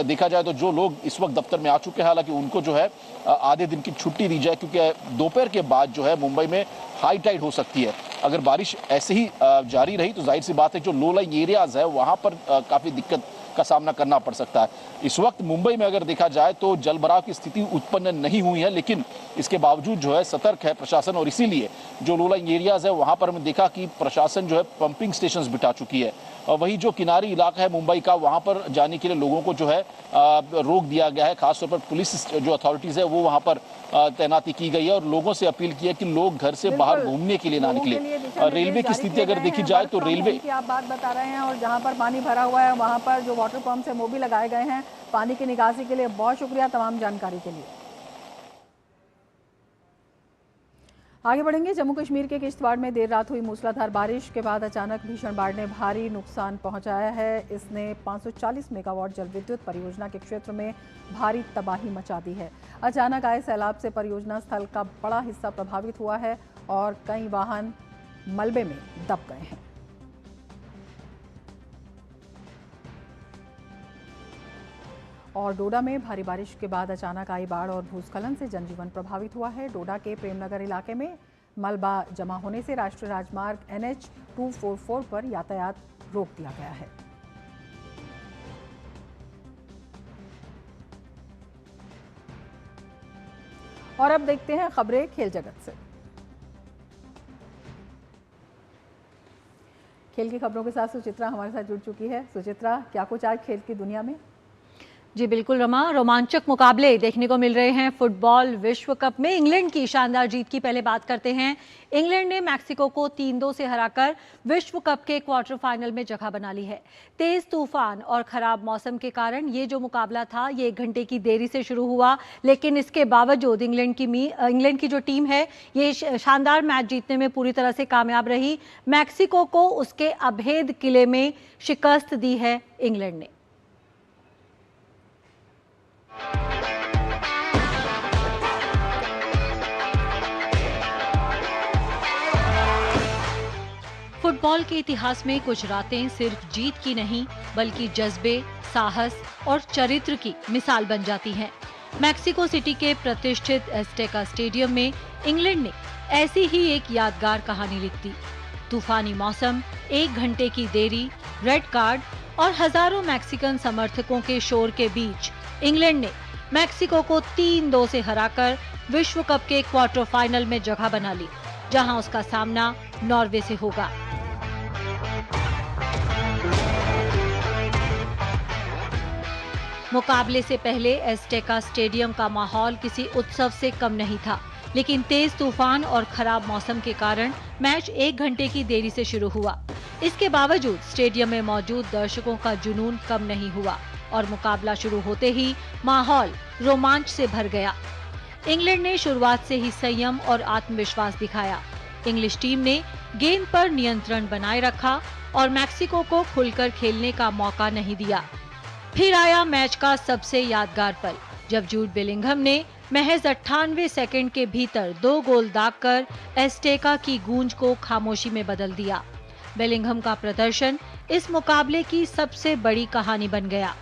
देखा जाए तो जो लोग इस वक्त दफ्तर में आ चुके हैं हालांकि उनको जो है आधे दिन की छुट्टी दी जाए, क्योंकि दोपहर के बाद जो है मुंबई में हाई टाइड हो सकती है। अगर बारिश ऐसे ही जारी रही तो जाहिर सी बात है जो लो लाइंग एरियाज है वहां पर काफी दिक्कत का सामना करना पड़ सकता है। इस वक्त मुंबई में अगर देखा जाए तो जलभराव की स्थिति उत्पन्न नहीं हुई है, लेकिन इसके बावजूद जो है सतर्क है प्रशासन, और इसीलिए जो लो लाइंग एरियाज है वहां पर हमने देखा कि प्रशासन जो है पंपिंग स्टेशंस बिठा चुकी है। और वही जो किनारी इलाका है मुंबई का वहां पर जाने के लिए लोगों को जो है रोक दिया गया है। खासतौर पर पुलिस जो अथॉरिटीज है वो वहां पर तैनाती की गई है और लोगों से अपील की है कि लोग घर से बाहर घूमने के लिए ना निकले। रेलवे की स्थिति अगर देखी जाए तो रेलवे की आप बात बता रहे हैं, और जहां पर पानी भरा हुआ है वहां पर जो वाटर पंप्स है वो भी लगाए गए हैं पानी की निकासी के लिए। बहुत शुक्रिया तमाम जानकारी के लिए। आगे बढ़ेंगे। जम्मू कश्मीर के किश्तवाड़ में देर रात हुई मूसलाधार बारिश के बाद अचानक भीषण बाढ़ ने भारी नुकसान पहुंचाया है। इसने 540 मेगावाट जल विद्युत परियोजना के क्षेत्र में भारी तबाही मचा दी है। अचानक आए सैलाब से परियोजना स्थल का बड़ा हिस्सा प्रभावित हुआ है और कई वाहन मलबे में दब गए हैं। और डोडा में भारी बारिश के बाद अचानक आई बाढ़ और भूस्खलन से जनजीवन प्रभावित हुआ है। डोडा के प्रेमनगर इलाके में मलबा जमा होने से राष्ट्रीय राजमार्ग NH 244 पर यातायात रोक दिया गया है। और अब देखते हैं खबरें खेल जगत से। खेल की खबरों के साथ सुचित्रा हमारे साथ जुड़ चुकी है। सुचित्रा, क्या कुछ आज खेल की दुनिया में? जी बिल्कुल रमा, रोमांचक मुकाबले देखने को मिल रहे हैं फुटबॉल विश्व कप में। इंग्लैंड की शानदार जीत की पहले बात करते हैं। इंग्लैंड ने मैक्सिको को 3-2 से हराकर विश्व कप के क्वार्टर फाइनल में जगह बना ली है। तेज तूफान और खराब मौसम के कारण ये जो मुकाबला था ये 1 घंटे की देरी से शुरू हुआ, लेकिन इसके बावजूद इंग्लैंड की जो टीम है ये शानदार मैच जीतने में पूरी तरह से कामयाब रही। मैक्सिको को उसके अभेद किले में शिकस्त दी है इंग्लैंड ने। फुटबॉल के इतिहास में कुछ रातें सिर्फ जीत की नहीं बल्कि जज्बे, साहस और चरित्र की मिसाल बन जाती हैं। मैक्सिको सिटी के प्रतिष्ठित एस्टेका स्टेडियम में इंग्लैंड ने ऐसी ही एक यादगार कहानी लिख दी। तूफानी मौसम, 1 घंटे की देरी, रेड कार्ड और हजारों मैक्सिकन समर्थकों के शोर के बीच इंग्लैंड ने मैक्सिको को 3-2 से हराकर विश्व कप के क्वार्टर फाइनल में जगह बना ली, जहां उसका सामना नॉर्वे से होगा। मुकाबले से पहले एस्टेका स्टेडियम का माहौल किसी उत्सव से कम नहीं था, लेकिन तेज तूफान और खराब मौसम के कारण मैच 1 घंटे की देरी से शुरू हुआ। इसके बावजूद स्टेडियम में मौजूद दर्शकों का जुनून कम नहीं हुआ और मुकाबला शुरू होते ही माहौल रोमांच से भर गया। इंग्लैंड ने शुरुआत से ही संयम और आत्मविश्वास दिखाया। इंग्लिश टीम ने गेंद पर नियंत्रण बनाए रखा और मैक्सिको को खुलकर खेलने का मौका नहीं दिया। फिर आया मैच का सबसे यादगार पल, जब जूड बेलिंघम ने महज 98 सेकंड के भीतर 2 गोल दागकर एस्टेका की गूंज को खामोशी में बदल दिया। बेलिंघम का प्रदर्शन इस मुकाबले की सबसे बड़ी कहानी बन गया।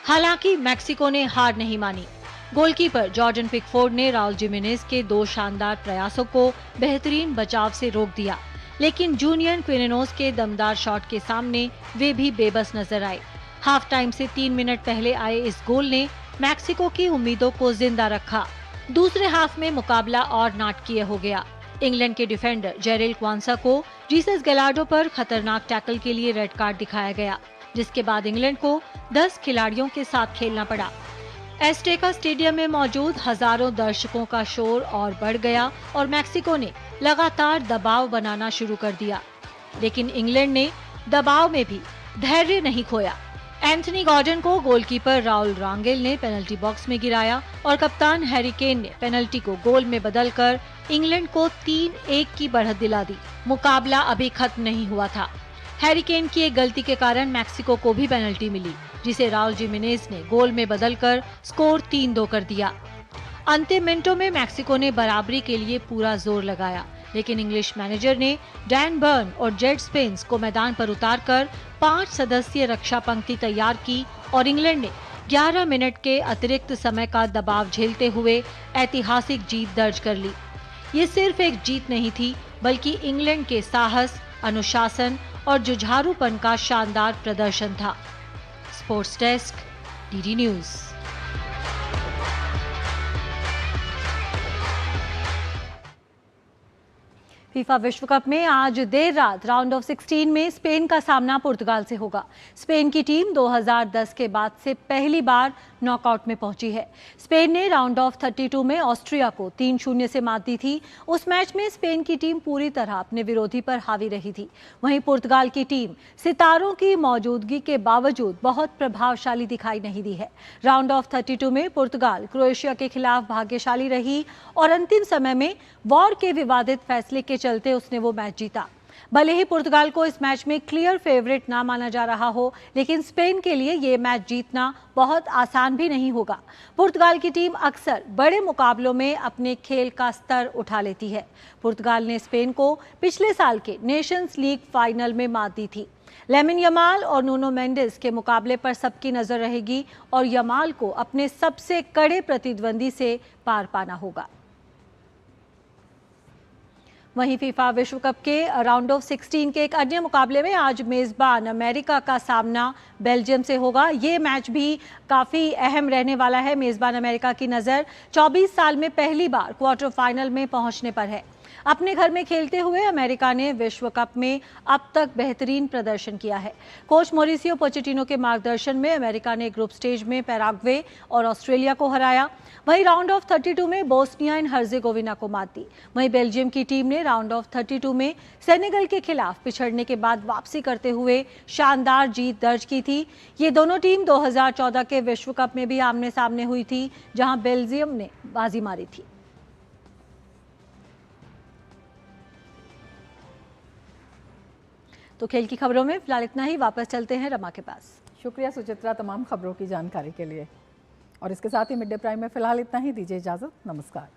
हालांकि मैक्सिको ने हार नहीं मानी। गोलकीपर जॉर्डन पिकफोर्ड ने राउल जिमेनेज के 2 शानदार प्रयासों को बेहतरीन बचाव से रोक दिया, लेकिन जूनियर क्विनोस के दमदार शॉट के सामने वे भी बेबस नजर आए। हाफ टाइम से 3 मिनट पहले आए इस गोल ने मैक्सिको की उम्मीदों को जिंदा रखा। दूसरे हाफ में मुकाबला और नाटकीय हो गया। इंग्लैंड के डिफेंडर जेरेल क्वांसा को जीसस गैलार्डो पर खतरनाक टैकल के लिए रेड कार्ड दिखाया गया, जिसके बाद इंग्लैंड को 10 खिलाड़ियों के साथ खेलना पड़ा। एस्टेका स्टेडियम में मौजूद हजारों दर्शकों का शोर और बढ़ गया और मैक्सिको ने लगातार दबाव बनाना शुरू कर दिया, लेकिन इंग्लैंड ने दबाव में भी धैर्य नहीं खोया। एंथनी गॉर्डन को गोलकीपर राउल रांगेल ने पेनल्टी बॉक्स में गिराया और कप्तान हैरी केन ने पेनल्टी को गोल में बदलकर इंग्लैंड को 3-1 की बढ़त दिला दी। मुकाबला अभी खत्म नहीं हुआ था। हैरी केन की एक गलती के कारण मैक्सिको को भी पेनल्टी मिली, जिसे राउल जिमेनेज ने गोल में बदलकर स्कोर 3-2 कर दिया। अंतिम मिनटों में मैक्सिको ने बराबरी के लिए पूरा जोर लगाया, लेकिन इंग्लिश मैनेजर ने डैन बर्न और जेड स्पेंस को मैदान पर उतारकर 5 सदस्यीय रक्षा पंक्ति तैयार की और इंग्लैंड ने 11 मिनट के अतिरिक्त समय का दबाव झेलते हुए ऐतिहासिक जीत दर्ज कर ली। ये सिर्फ एक जीत नहीं थी, बल्कि इंग्लैंड के साहस, अनुशासन और जुझारूपन का शानदार प्रदर्शन था। Sports desk, DD news. FIFA विश्व कप में आज देर रात राउंड ऑफ 16 में स्पेन का सामना पुर्तगाल से होगा। स्पेन की टीम 2010 के बाद से पहली बार नॉकआउट में पहुंची है। स्पेन ने राउंड ऑफ 32 में ऑस्ट्रिया को 3-0 से मात दी थी। उस मैच में स्पेन की टीम पूरी तरह अपने विरोधी पर हावी रही थी। वहीं पुर्तगाल की टीम सितारों की मौजूदगी के बावजूद बहुत प्रभावशाली दिखाई नहीं दी है। राउंड ऑफ 32 में पुर्तगाल क्रोएशिया के खिलाफ भाग्यशाली रही और अंतिम समय में वॉर के विवादित फैसले के चलते उसने वो मैच जीता। भले ही पुर्तगाल को इस मैच में क्लियर फेवरेट ना माना जा रहा हो, लेकिन स्पेन के लिए ये मैच जीतना बहुत आसान भी नहीं होगा। पुर्तगाल की टीम अक्सर बड़े मुकाबलों में अपने खेल का स्तर उठा लेती है। पुर्तगाल ने स्पेन को पिछले साल के नेशंस लीग फाइनल में मात दी थी। लेमिन यमाल और नूनो मेंडिस के मुकाबले पर सबकी नजर रहेगी और यमाल को अपने सबसे कड़े प्रतिद्वंदी से पार पाना होगा। वहीं फीफा विश्व कप के राउंड ऑफ 16 के एक अन्य मुकाबले में आज मेजबान अमेरिका का सामना बेल्जियम से होगा। ये मैच भी काफ़ी अहम रहने वाला है। मेजबान अमेरिका की नज़र 24 साल में पहली बार क्वार्टर फाइनल में पहुंचने पर है। अपने घर में खेलते हुए अमेरिका ने विश्व कप में अब तक बेहतरीन प्रदर्शन किया है। कोच मॉरिसियो पोचेटिनो के मार्गदर्शन में अमेरिका ने ग्रुप स्टेज में पैराग्वे और ऑस्ट्रेलिया को हराया। वहीं राउंड ऑफ 32 में बोस्निया एंड हर्जेगोविना को मात दी। वहीं बेल्जियम की टीम ने राउंड ऑफ 32 में सेनेगल के खिलाफ पिछड़ने के बाद वापसी करते हुए शानदार जीत दर्ज की थी। ये दोनों टीम 2014 के विश्व कप में भी आमने सामने हुई थी, जहां बेल्जियम ने बाजी मारी थी। तो खेल की खबरों में फिलहाल इतना ही। वापस चलते हैं रमा के पास। शुक्रिया सुचित्रा तमाम खबरों की जानकारी के लिए। और इसके साथ ही मिड डे प्राइम में फिलहाल इतना ही। दीजिए इजाजत। नमस्कार।